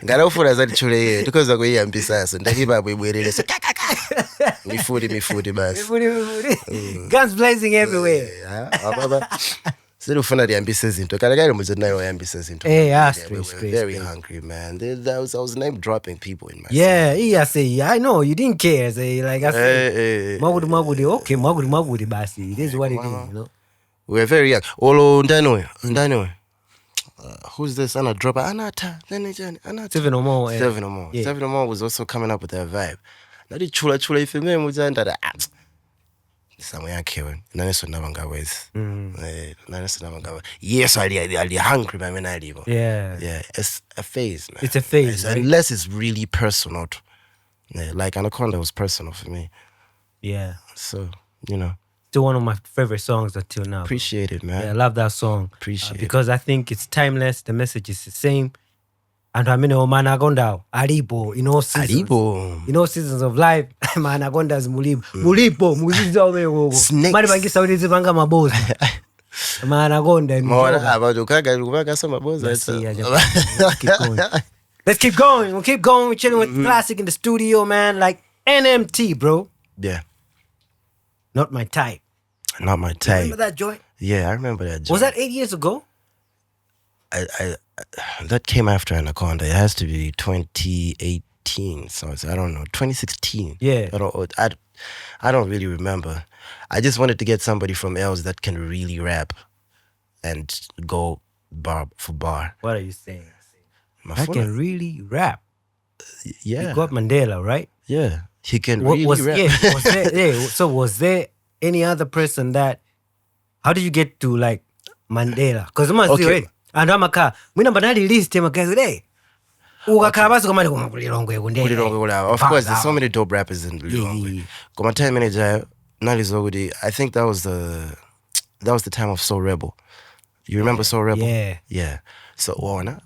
Ngala ufuna zatichule yeye tukoza kuyiyambisa so ndahiba bwebwerere so mifudi basi. Guns blazing everywhere. Baba. Silufuna liyambisa izinto. Kale muze nayo yambisa izinto. Very hungry, man. I was name dropping people in my I say I know you didn't care. Say like I say Magudi okay Magudi basi. It is what it is, you know. We're very young. Olo ndano. who's this? Anna Dropper. Anata. Anata. 7 or more. 7 or more. Yeah. 7 or more was also coming up with that vibe. Nadi chula chula ifeme mujanda. Samwe yakhe naneso nabangawezi. Naneso nabangawezi. Yes, ali hungry by mina libo. Yeah. Yeah, it's a phase, man. It's a phase, right? Unless it's really personal. Yeah, like Anaconda was personal for me. Yeah. So, you know. Still one of my favorite songs until now. Appreciate it, man. Yeah, I love that song. Appreciate it. Because I think it's timeless. The message is the same. And I mean, Anaconda, Aribo, in all seasons. Aribo. In all seasons of life, Anaconda is Mulibo. Mulibo, Mulibo. Snakes. Mari bangi saudi zibanga maboza. Anaconda. Let's keep going. We'll keep going. We're chilling with Classick in the studio, man. Like NMT, bro. Yeah. Not my type. Not my type. Remember that joint? Yeah, I remember that joint. Was that 8 years ago? I that came after Anaconda. It has to be 2018. So I don't know. 2016. Yeah. I don't really remember. I just wanted to get somebody from ELs that can really rap and go bar for bar. What are you saying? I can really rap. Yeah. You got Mandela, right? Yeah. He can really rap. Yeah, so was there any other person that, how did you get to like Mandela? Because I'm okay. And I'm a mwina banali list him today. Of course, there's so many dope rappers in Lilongwe. Kuma time manager Nalizogudi, I think that was the time of Soul Rebel. You remember Soul Rebel? Yeah. Yeah. So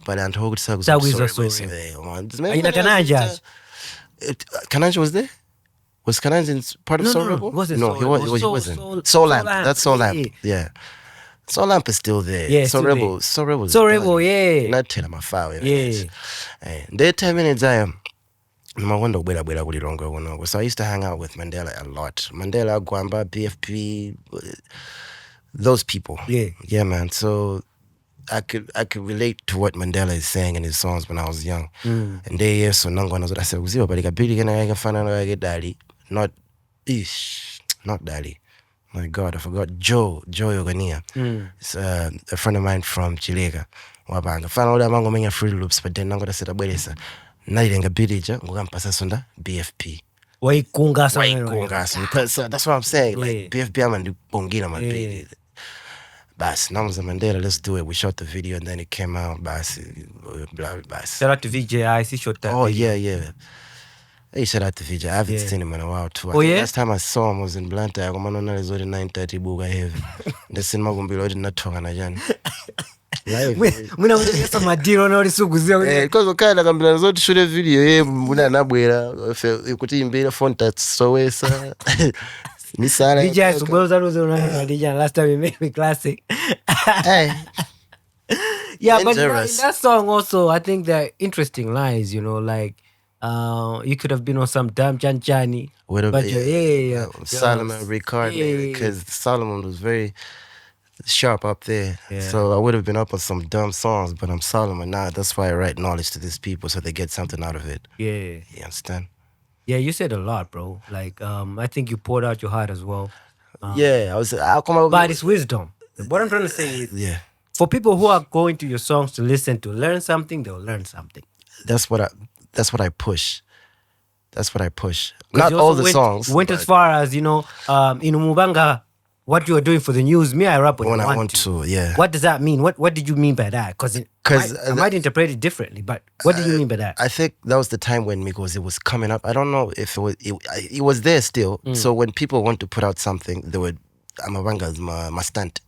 but I'm told Soul Rebel. Kananja was there? Was Kananja part of Soul Rebel? No, he wasn't. Soul Lamp. That's Soul Lamp. Yeah. Soul Lamp is still there. Yeah, Soul Rebel, yeah. Not telling my file. Yeah. They 10 minutes I am. So I used to hang out with Mandela a lot. Mandela, Gwamba, BFP, those people. Yeah. Yeah, man. So I could relate to what Mandela is saying in his songs when I was young. And they so nangwana I said, "Uziwa but I billy gonna find out daddy." Not daddy. My God, I forgot. Joe Yogania. It's a friend of mine from Chilega. Wabanga. Found out that I'm going to free loops, but then I'm going to set up with this. Naidenga Bidija, Mugampasa Sunda, BFP. Because that's what I'm saying. Like, BFP, I'm going to Bongina, my baby. Bas, now Mandela, let's do it. We shot the video and then it came out. Bas. Shout out to VJ, I see shot that. Oh, yeah. Hey, shout out to VJ. I haven't seen him in a while too. Last time I saw him was in Blantyre. I'm on 9:30 buga heavy. The cinema gonna be loaded not talking again. Muna unaweza madiro na ulisuguzia. Because ukanda kambila zote shoot video muna nabwera kuti imbira phone touch so wesa. Ni sala. VJ suboza lozo na DJ last time we made with Classick. Hey. Yeah, but in that song also I think there interesting lines, you know, like you could have been on some damn Janjani. Solomon reincarnated because Solomon was very sharp up there. Yeah. So I would have been up on some dumb songs, but I'm Solomon now. That's why I write knowledge to these people so they get something out of it. Yeah. You understand? Yeah, you said a lot, bro. Like, I think you poured out your heart as well. I'll come out. But it's wisdom. What I'm trying to say is, for people who are going to your songs to listen to learn something, they'll learn something. That's what I push. Not all the songs. Went as far as, you know, in Mubanga, what you are doing for the news, me, I rap when I want to. Yeah. What does that mean? What did you mean by that? Because I might interpret it differently, but what do you mean by that? I think that was the time when because it was coming up. I don't know if it was there still. So when people want to put out something, they would, Amabanga is my stunt.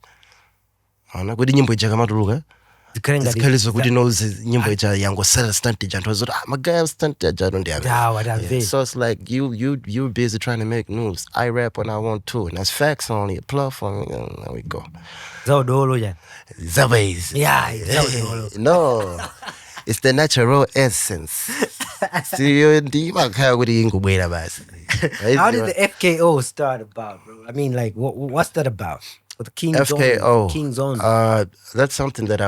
Good nyimbo jagamaturuga. Zikalizo kuti knows nyimbo icha yango sell stunt ija ntozo magaya stunt ija don't have. So it's like you busy trying to make news. I rap when I want to, and that's facts only. A platform. There we go. Zaudolo ya. Zabays. Yeah, zaudolo. No, it's the natural essence. See you in the makaya kuti ingubwera basi. How did the FKO start about, bro? I mean, like, what's that about? The King's Own. That's something that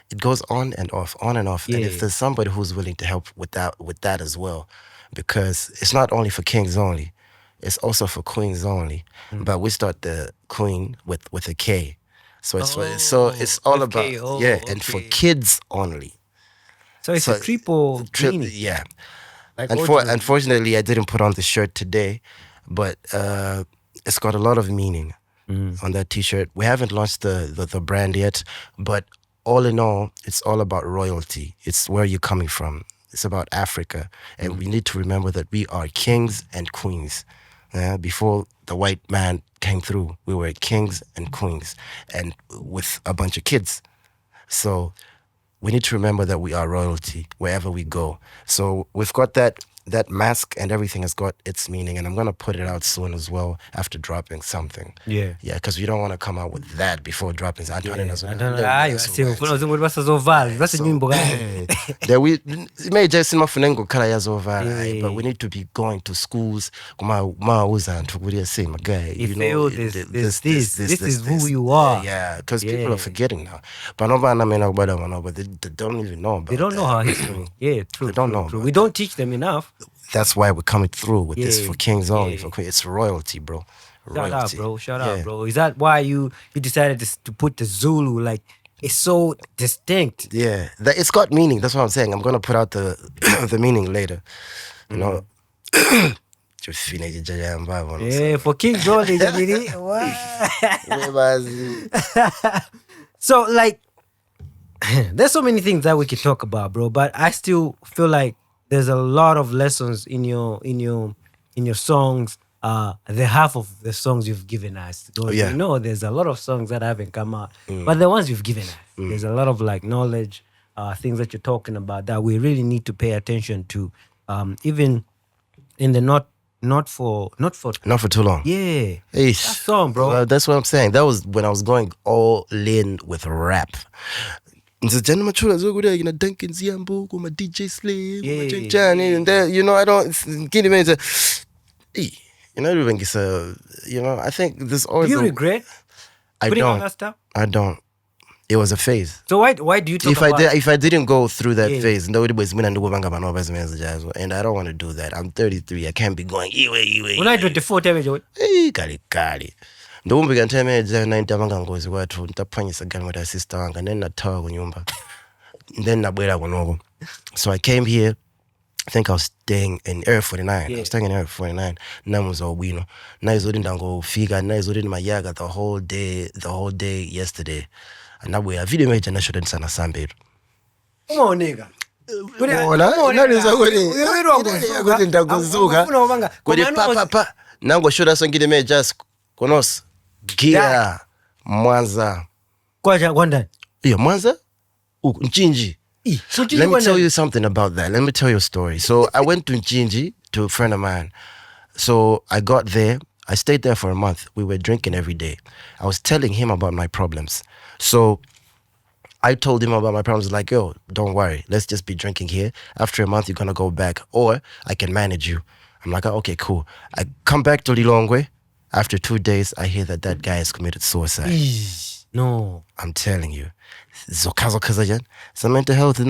it goes on and off. Yeah. And if there's somebody who's willing to help with that as well, because it's not only for kings only, it's also for queens only. But we start the queen with a K. So it's all about and for kids only. So it's a triple meaning. Yeah. Like Unfortunately, I didn't put on the shirt today, but it's got a lot of meaning on that T-shirt. We haven't launched the brand yet, but all in all, it's all about royalty. It's where you're coming from. It's about Africa, and we need to remember that we are kings and queens. Before the white man came through, we were kings and queens, and with a bunch of kids. So we need to remember that we are royalty wherever we go. So we've got that mask, and everything has got its meaning, and I'm going to put it out soon as well after dropping something. Yeah, because we don't want to come out with that before dropping. That's Nyimbo. We may just but we need to be going to schools. This is who you are. Yeah, because people are forgetting now. But they don't even know about. They don't know our history. Yeah, true. They don't know. We don't teach them enough. That's why we're coming through with this for kings only. For queens. It's royalty, bro. Shout out, bro. Is that why you decided to put the Zulu? Like, it's so distinct. Yeah, it's got meaning. That's what I'm saying. I'm gonna put out the the meaning later. You know. Yeah, for kings only. So like, there's so many things that we could talk about, bro. But I still feel like there's a lot of lessons in your songs. The half of the songs you've given us. You know, there's a lot of songs that haven't come out, but the ones you've given us, there's a lot of like knowledge, things that you're talking about that we really need to pay attention to. Even in the not for too long. Yeah, that song, bro. Well, that's what I'm saying. That was when I was going all in with rap. DJ Slave, you know, I don't get you know, I think there's always. Do you regret putting on that stuff? I don't. It was a phase. So why do you talk about if I didn't go through that phase, and I don't want to do that. I'm 33. I can't be going when I 24 kali. Ndumbi kanteme 90 amangangozi kwathu ntaphwanyisa gani with sister wanga then nathawa kunyumba. Then nabwela konoko. So I came here. I think I was staying in Area 49. I was staying in Area 49. Namuza obwino. Na izodi ndango fika, na izodi mayaga the whole day yesterday. And now we have video made and shouldn't sana sambe. Come on, nigga. Nango shoda songi me just konos Gia Mwanza. Kwaja Gwanda. Yeah, Mwanza? Nchinji. Let me tell you something about that. Let me tell you a story. So I went to Nchinji to a friend of mine. So I got there. I stayed there for a month. We were drinking every day. I was telling him about my problems. So I told him about my problems. Like, yo, don't worry. Let's just be drinking here. After a month, you're going to go back. Or I can manage you. I'm like, okay, cool. I come back to Lilongwe. After 2 days, I hear that guy has committed suicide. No. I'm telling you. So mental health is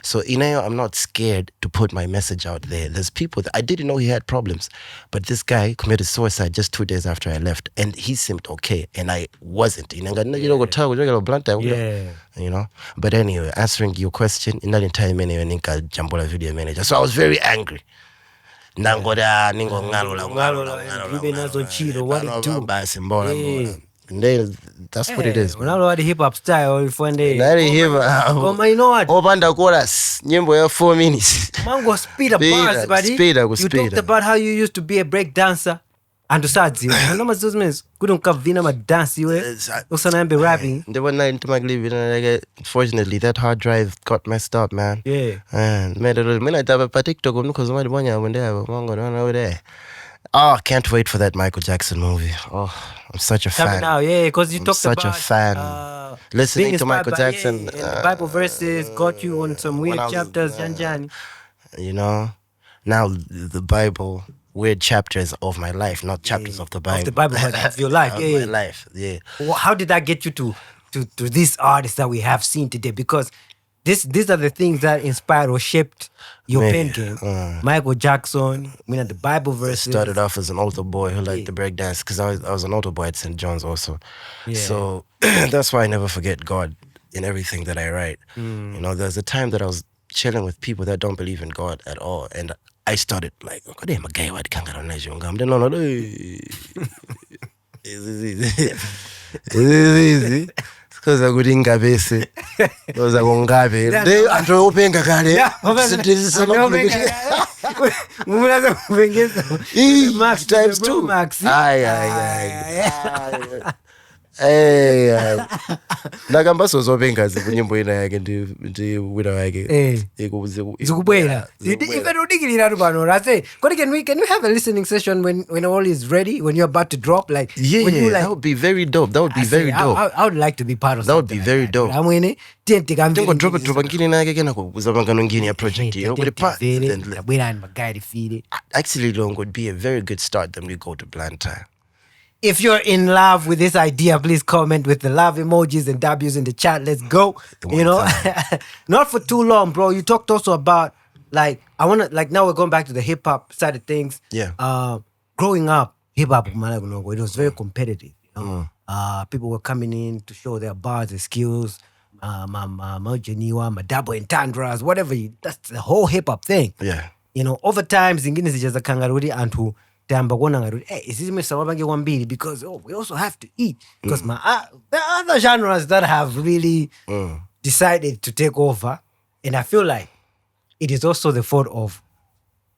so I'm not scared to put my message out there. There's people that I didn't know he had problems, but this guy committed suicide just 2 days after I left, and he seemed okay, and I wasn't. You know. But anyway, answering your question, in that entire Jambola video manager. So I was very angry. What it do? That's what it is. When I know the hip hop style, if one day. You know what? Obanda chorus, nyimbo ya 4 minutes. Mango speed up bars, buddy. You talked about how you used to be a break dancer. And to sadzi, no those men couldn't kavina ma dance you. Also I'm be rapping. They were not into my living. Fortunately, that hard drive got messed up, man. Yeah. And made a little minute of a TikTok because my one when they have Mongo over there. Oh, can't wait for that Michael Jackson movie. Oh, I'm such a fan. Now, yeah, because you talked such about a fan. Listening to Michael Jackson. The Bible verses got you on some weird chapters, Janjani. You know, now the Bible, weird chapters of my life, not chapters of the Bible. Of the Bible, but of your life. My life, yeah. How did that get you to this artist that we have seen today? Because these are the things that inspired or shaped your pen game. Michael Jackson, the Bible verses. Started off as an altar boy who liked the breakdance because I was an altar boy at St. John's also. Yeah. So that's why I never forget God in everything that I write. There's a time that I was chilling with people that don't believe in God at all, and I started like, because I couldn't get it. Those are going to get it. They are open. Max times 2. Max. Hey, nakamba sozobenga zinyimbo ina yake ndi wina yake zikubwera even udikilira rubano rase can we have a listening session when all is ready, when you're about to drop, like when you, like, that would be very dope. I would like to be part of that. Would be very dope. Amwene tenti kambi drop ngini na yake kana kuzabanga ngini ya project yo but actually long would be a very good start. Then we go to Blantyre. If you're in love with this idea, please comment with the love emojis and W's in the chat. Let's go. Not for too long, bro. You talked also about, like, now we're going back to the hip hop side of things. Yeah. Growing up, hip hop, it was very competitive. People were coming in to show their bars and skills. My double entendres, whatever. That's the whole hip hop thing. Yeah. Over time, zingine zijaza kangarudi antu because we also have to eat, because there are other genres that have really decided to take over, and I feel like it is also the fault of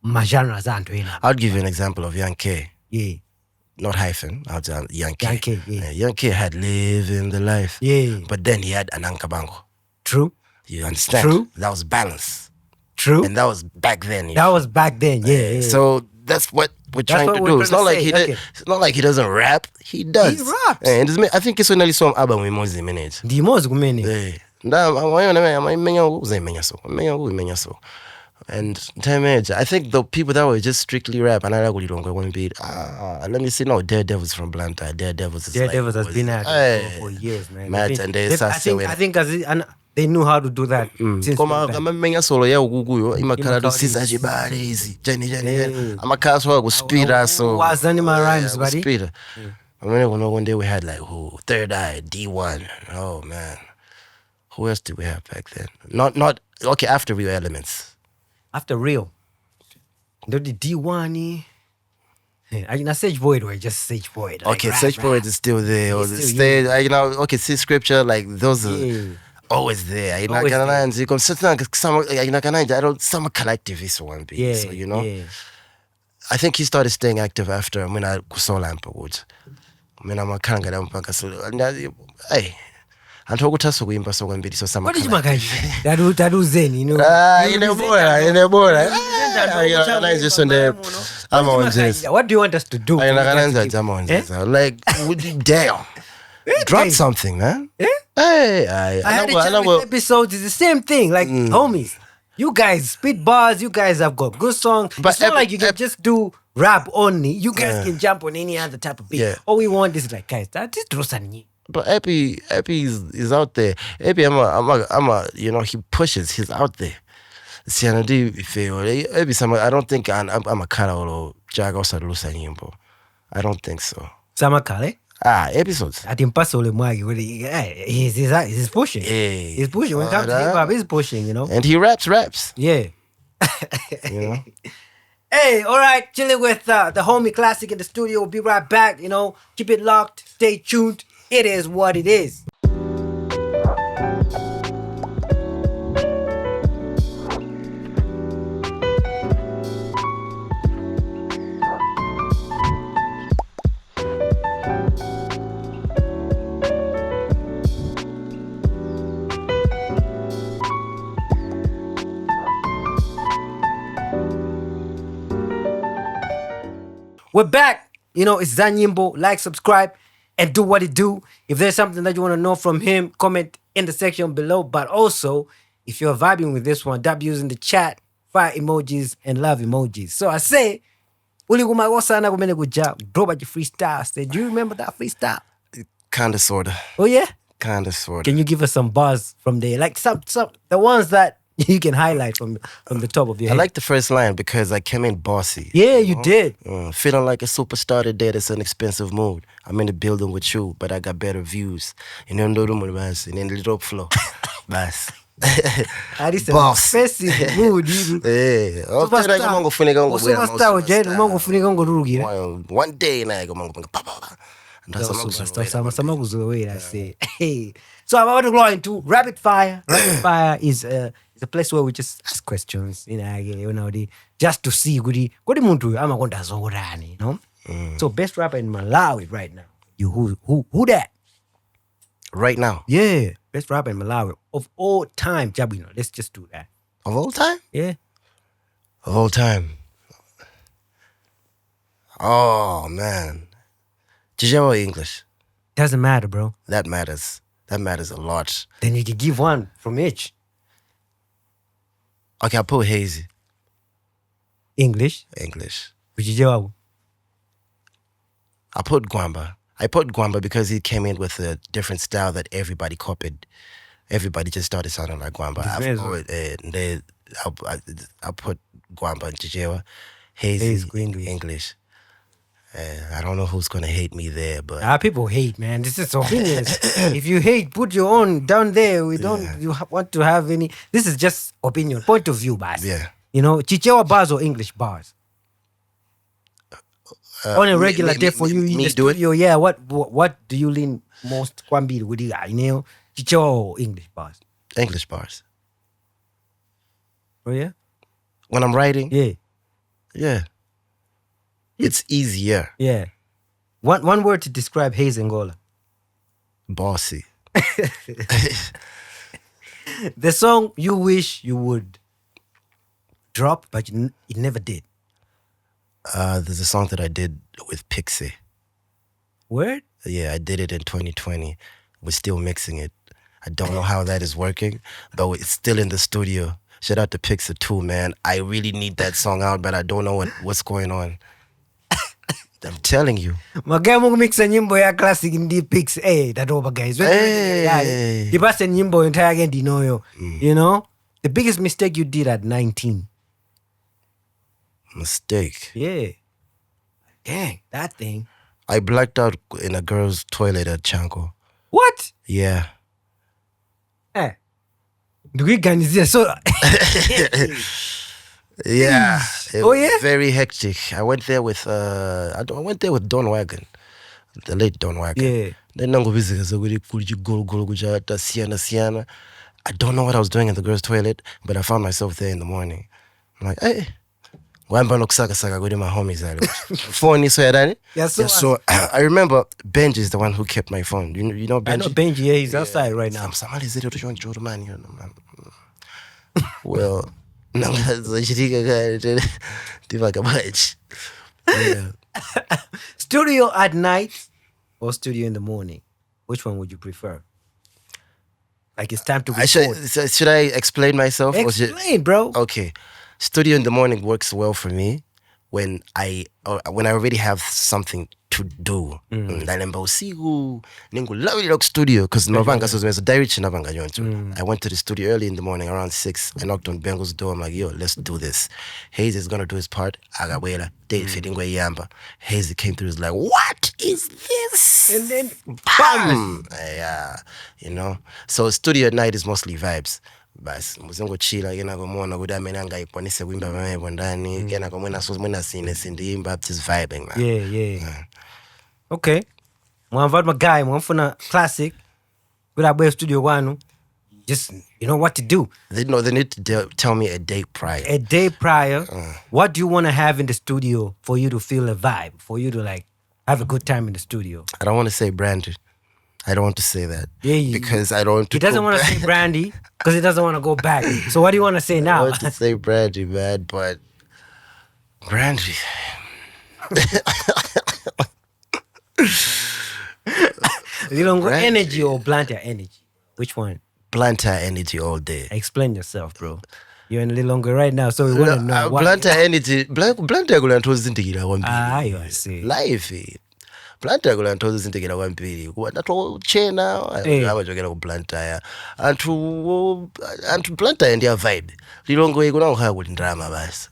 my genres. I'll give you an example of Young K. Yeah. Not hyphen, I'll tell Young K. Young K, yeah. Young K had living the life. Yeah. But then he had Anaconda. True. You understand? True. That was balance. True. And that was back then. That was back then, yeah. So that's what we're trying to do. It's not like it's not like he doesn't rap. He does. He raps. And I think it's only some album with more minutes. The most many. And I think the people that were just strictly rap, and I like don't want to be. Let me see. No, Daredevil's from Blantyre. Daredevils has been at for years, man. Matt and they I think they knew how to do that. Kama solo ya ukukuyo imakhala do sizajibale izi jani amakhaso akuspira so wazani my rhymes buddy speeder. I mean one day we had like Third Eye, D1. Oh man, who else did we have back then? Not okay, after Real Elements. After Real, the D1. I Sage Void or just Sage Void. Okay, Sage Void is still there. Or stay, okay, see scripture, like those are always there. I don't some collectivist one be. So I think he started staying active after when I saw Lampa. When I'm a kanga mpaka so hey. And what did you make? That was Zen, in a boy. What do you want us to do? Like, damn. Drop something, man. Hey, I had a chat with episodes. It's the same thing. Like, homies, you guys spit bars. You guys have got good songs. But it's not like you can just do rap only. You guys can jump on any other type of beat. Yeah. All we want is like, guys, that is Rosanyi. But Epi is out there. Epi, he pushes. He's out there. See, I don't think I'm a Kala or Jag or Salusa Nyimbo. I don't think so. Samakale? Episodes. I think Pasole Mwagi, he's pushing. Yeah. He's pushing. When it comes to hip hop, he's pushing, And he raps. Yeah. Hey, all right, chilling with the homie Classick in the studio. We'll be right back. Keep it locked. Stay tuned. It is what it is. We're back. It's Za Nyimbo. Like, subscribe, and do what it do. If there's something that you want to know from him, comment in the section below. But also, if you're vibing with this one, W's in the chat, fire emojis, and love emojis. So I say, drop at your freestyle. Do you remember that freestyle? Kinda, sorta. Oh, yeah? kind of, sort of. Can you give us some bars from there? Like some the ones that you can highlight from the top of your head. I like the first line because I came in bossy. Yeah, you did. Feeling like a superstar today that's an expensive mood. I'm in the building with you, but I got better views. And then the little flow. Bas. That is an expensive mood. Yeah. One day I say. Hey. So I'm about to go into rapid fire. Rapid fire is a place where we just ask questions, just to see you know. So best rapper in Malawi right now. You who that? Right now? Yeah, best rapper in Malawi of all time. Jabino, let's just do that. Of all time? Yeah. Of all time. Oh man. Chichewa or English? Doesn't matter, bro. That matters. That matters a lot. Then you can give one from each. Okay, I'll put Hazy. English. Chichewa. I put Gwamba. I put Gwamba because he came in with a different style that everybody copied. Everybody just started sounding like Gwamba. I'll put Gwamba and Chichewa. Hazy, English. I don't know who's gonna hate me there, but people hate, man. This is opinions. If you hate, put your own down there. We don't. You want to have any? This is just opinion, point of view, bars. Yeah. Chichewa bars or English bars. On a regular day for you in the studio, yeah. What do you lean most? Kwambiri with you, Chichewa or English bars? English bars. Oh yeah. When I'm writing, yeah. It's easier. Yeah. One word to describe Haze Angola. Bossy. The song you wish you would drop, but it never did. There's a song that I did with Pixie. Word? Yeah, I did it in 2020. We're still mixing it. I don't know how that is working, but it's still in the studio. Shout out to Pixie too, man. I really need that song out, but I don't know what's going on. I'm telling you. Magamo mix a nyimbo ya Classick in the Pix. Hey, that over guys. Hey. The best nyimbo entire again dinoyo. You know? The biggest mistake you did at 19. Mistake. Yeah. Dang, that thing. I blacked out in a girl's toilet at Chanko. What? Yeah. So yeah. Oh yeah? Very hectic. I went there with Don Wagon. The late Don Wagon. Yeah. Then I don't know what I was doing in the girl's toilet, but I found myself there in the morning. I'm like, hey. Wamba no kusaka with my homies. Phone so yadani. Yeah, so I remember Benji is the one who kept my phone. You know Benji? I know Benji, yeah, he's outside right now. Somebody said to join Jordan man. Well, no, yeah. Studio at night or studio in the morning? Which one would you prefer? Like it's time to record. Should I explain myself? Explain, bro. Okay. Studio in the morning works well for me when I already have something to do. Ndalemba usiku ningulavira studio because mavanga so direct navanga yonke. I went to the studio early in the morning around 6. I knocked on Bengo's door. I'm like, yo, let's do this. Haze is gonna do his part. Agawela date fitting way yamba. Haze came through. He's like, what is this? And then bam. Yeah, you know. So studio at night is mostly vibes. Bas muzongo chila yena komona ukuthi amena angayiponise kwimba mamebo ndani yena komona so mwena sine sindimba just vibing man. Yeah. Okay. Mwamvad guy mwamfuna Classick with our studio wanu. Just you know what to do. They need to tell me a day prior. A day prior. What do you want to have in the studio for you to feel a vibe, for you to like have a good time in the studio? I don't want to say Brandy. I don't want to say that. Yeah, because I don't want to. He doesn't want to say Brandy because he doesn't want to go back. So what do you want to say now? I want to say Brandy, man, but Brandy. Lilongo energy or Blantyre energy? Which one? Blantyre energy all day. Explain yourself, bro. You're in Lilongo right now, so we want to know. Blantyre energy. Blantyre kulanto zindikira kwambiri. I see. Life. Blantyre kula anthu ozizintekera kwambiri kuwanato chena amachokera ku Blantyre anthu Blantyre ndi a vibe Lilongwe kunakukhala kuti ndrama basi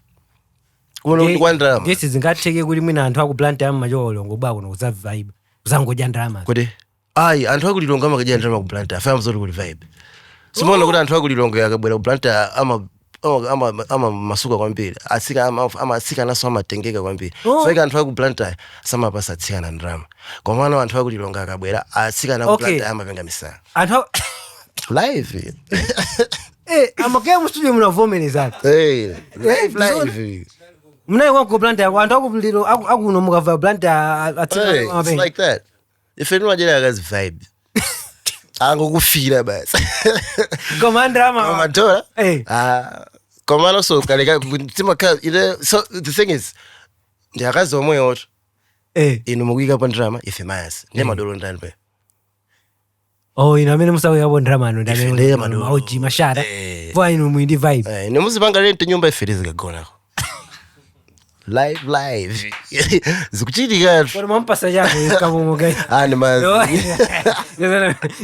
kuno kwa ndrama this zingatheke kuti mwina anthu aku Blantyre amachoka Lilongwe bwa kuno kuza vibe kuzangodya ndrama kuti ayi anthu aku Lilongwe amakadya ndrama ku Blantyre afaya mzoti kuti vibe simona kuti anthu aku Lilongwe akabwera ku Blantyre ama masuka kwambiri amasika naso amatengeka kwambiri fika anthu aku Blantyre samapasa atsikana ndrama komano anthu aku Lilongwe akabwera atsikana ku Blantyre amapenga misala anthu live amakaya mu studio munavomerezana live mnayi kwa Blantyre anthu akuno mukava Blantyre atsikana amapenga it's like that ife nwajera akazi vibe angokufira basi komandra matora komano so kaleka so the thing is ndiyakazi omwe yoto ino mukuika pa ndrama ife mayasi ndi madolo ndani pe ino amene musaweka po ndrama ano ndamene mauji mashara kwa ino mwindi vibe ino muzipanga rent nyumba ife zikagonako live zikuchitika kwa mampasa yako ikabomo guys ani mazi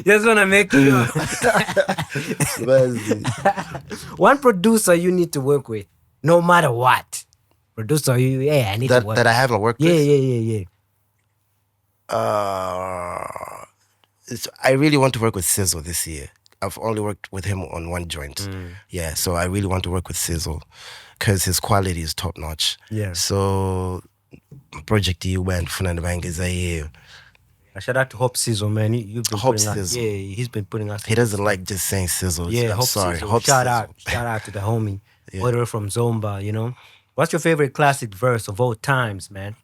just wanna make you one producer you need to work with no matter what producer I need to work that I haven't worked with yeah I really want to work with Sizzle this year. I've only worked with him on one joint. Yeah, so I really want to work with Sizzle because his quality is top notch. Yeah. So project you went Funanda Bangers a shout out to Hope Sizzle, man. You've been Hope putting Sizzle. us, he's been putting us. He doesn't like just saying Sizzle. Yeah, I'm Hope sorry. Sizzle. Hope Shout Sizzle. out to the homie. Order from Zomba, you know. What's your favorite classic verse of all times, man?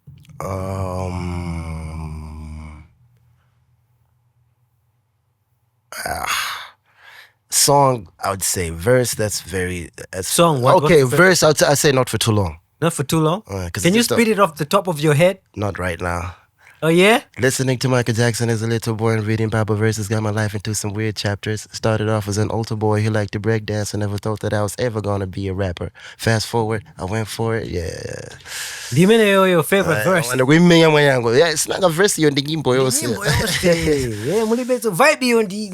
Song, I would say verse. That's very song. What, okay, verse. I'd say not for too long. Not for too long. Can you just spit it off the top of your head? Not right now. Oh yeah. Listening to Michael Jackson as a little boy and reading Bible verses got my life into some weird chapters. Started off as an altar boy who liked to break dance and never thought that I was ever gonna be a rapper. Fast forward, I went for it. Yeah. Dimene your favorite verse. Yeah, it's not a verse on the Nyimbo Yeah, mulibezo vibe on the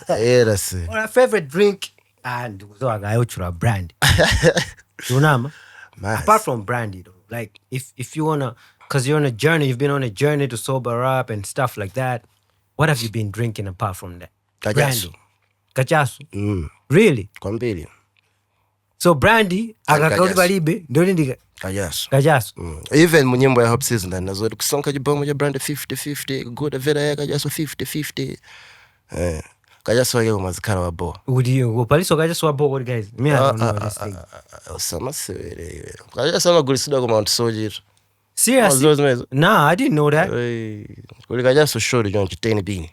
Yeah, that's it. Our favorite drink and so brand. Unama. Apart from brandy though, like if you wanna, cause you're on a journey, you've been on a journey to sober up and stuff like that. What have you been drinking apart from that? Kajasu. Kajasu. Really? Kwambili. So brandy, agakauli balibe, ndoli ndika. Kajasu. Kajasu. Even munyimbo ya Hope Season and nazo kusonga jibomo ya brand 50-50, good vera ya Kajasu 50-50. Kajasu wage umazikara wabo. Udiyo, paliso Kajasu wabo guys. Me I don't know this thing. Sama sewele. Kajasu ama gulisuda kwa Mount Soji. Seriously? Nah, I didn't know that. Kuli Kajasu show the joint teni bini.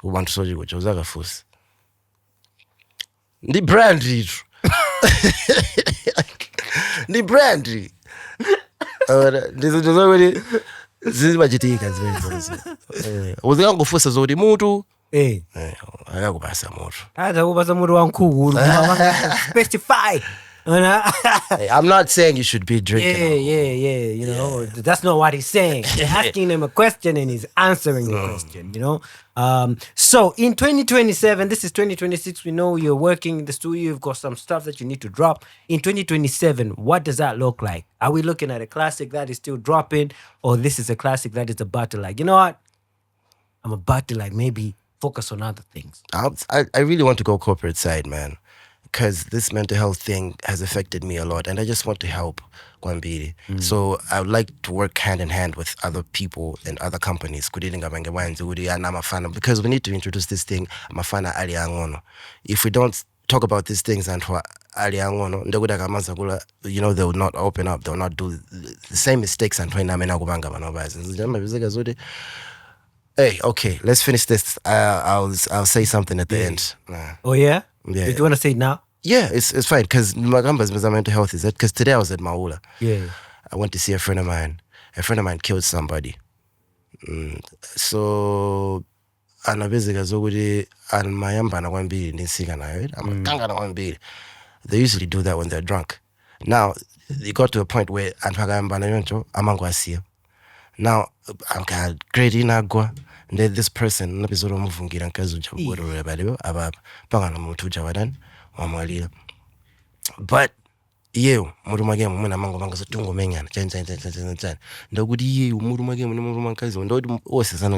Mount Soji kwa chozaga fusi. Ndi brandy. Ndi brandy. Ndizo wele zibachitika zimene. Uzika ngofusa zodi mutu. Akakupasa mutu. Akakupasa mutu wankulu. Specify. I'm not saying you should be drinking. Yeah. You know, that's not what he's saying. You're asking him a question and he's answering the question, you know. So in 2027, this is 2026, we know you're working in the studio, you've got some stuff that you need to drop. In 2027, what does that look like? Are we looking at a classic that is still dropping, or this is a classic that is about to like, you know what? I'm about to like maybe focus on other things. I really want to go corporate side, man. Because this mental health thing has affected me a lot and I just want to help Kwambiri. So I would like to work hand in hand with other people and other companies. Because we need to introduce this thing, Mafana Ali Angono. If we don't talk about these things and Ali Angono, you know, they will not open up, they will not do the same mistakes and hey, okay, let's finish this. I'll say something at the end. Oh yeah? Yeah. Did you want to say it now? Yeah, it's fine because Magamba's mental health is that because today I was at Maula. Yeah. I went to see a friend of mine. A friend of mine killed somebody. So anabezeka zokuthi mayamba na kwambili nisika nayo. Amakanga na kwambili. They usually do that when they're drunk. Now, they got to a point where anfaka yamba na yonto amangwasiya. Now I'm great inagwa. And this person napisoro muvungira nkazi uchaboro balibo ababa pangana muntu uchawadan wamwalira. But yeo murumage mumena mango mangazo tungo menyana chan ndakuti yeo murumage mumakazi ndodi ose sana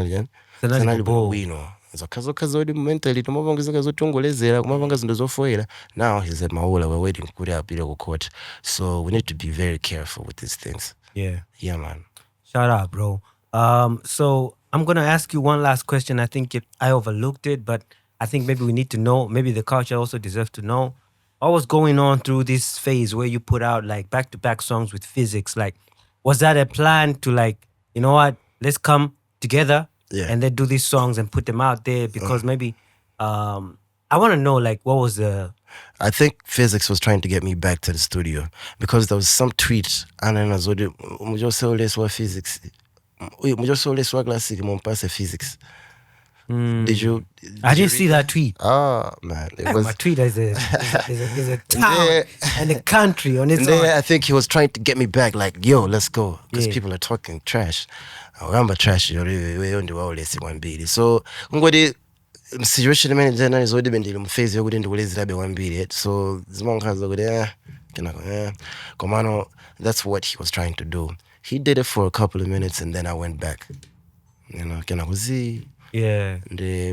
wino zokazo odi mentally tomavanga zotongolezera kumavanga zindo zofoera. Now he's at Maula, we're waiting kuti apire ku court, so we need to be very careful with these things. Yeah man, shout out bro. So I'm gonna ask you one last question. I think I overlooked it, but I think maybe we need to know, maybe the culture also deserves to know what was going on through this phase where you put out like back-to-back songs with Physics. Like, was that a plan to like, you know what, let's come together and then do these songs and put them out there? Because maybe I want to know like what was the... I think Physics was trying to get me back to the studio because there was some tweet and then Physics. Classick Physics. Did you? I didn't see that tweet. Oh man, it was my tweet is a town and a country on its own. I think he was trying to get me back, like, yo, let's go, because people are talking trash. I remember trash. We only always one beat. So ngodi situation manager is already been dealing with phase. We didn't always have one beat. So zimong kazo gode komano. That's what he was trying to do. He did it for a couple of minutes and then I went back. You know, the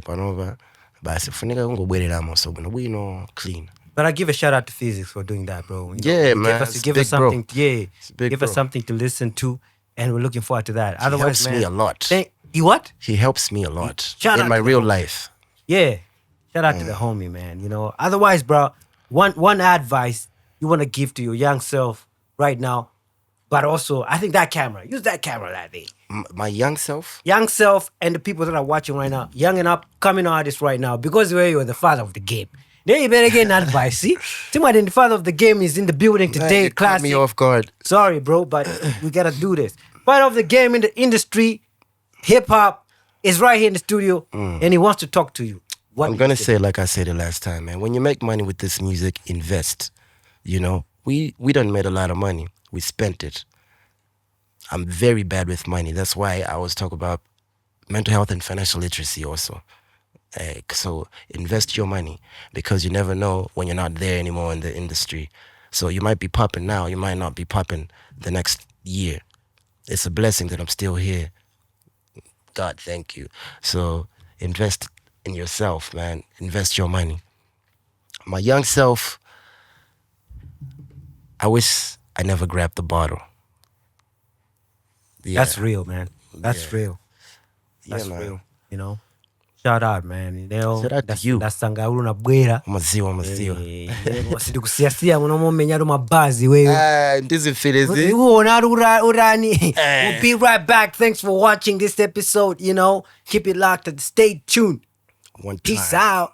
panova, clean. But I give a shout out to Physics for doing that, bro. You man. Give us something. Give us something to listen to, and we're looking forward to that. Otherwise, he helps me a lot. What? He helps me a lot in my real life. Yeah, shout out to the homie, man. You know. Otherwise, bro, one advice you want to give to your young self right now. But also, I think use that camera that day. My young self? Young self and the people that are watching right now, young and upcoming artists right now, because you're the father of the game. Then you better get an advice, see? Somebody, the father of the game is in the building today. It caught me off guard. Sorry, bro, but we got to do this. Father of the game in the industry, hip-hop, is right here in the studio, and he wants to talk to you. I'm going to say like I said the last time, man. When you make money with this music, invest. You know, we done made a lot of money. We spent it. I'm very bad with money. That's why I always talk about mental health and financial literacy also. So invest your money because you never know when you're not there anymore in the industry. So you might be popping now, you might not be popping the next year. It's a blessing that I'm still here. God, thank you. So invest in yourself, man. Invest your money. My young self, I wish I never grabbed the bottle. That's real, man. That's real. That's real. You know? Shout out, man. You know, shout out to you. That's Sangauru na bwera. Maziwa. Wasidi kusiasia munomo menyaro mabazi wewe. Ndizi filezi. Urani. We'll be right back. Thanks for watching this episode. You know, keep it locked and stay tuned. One time. Peace out.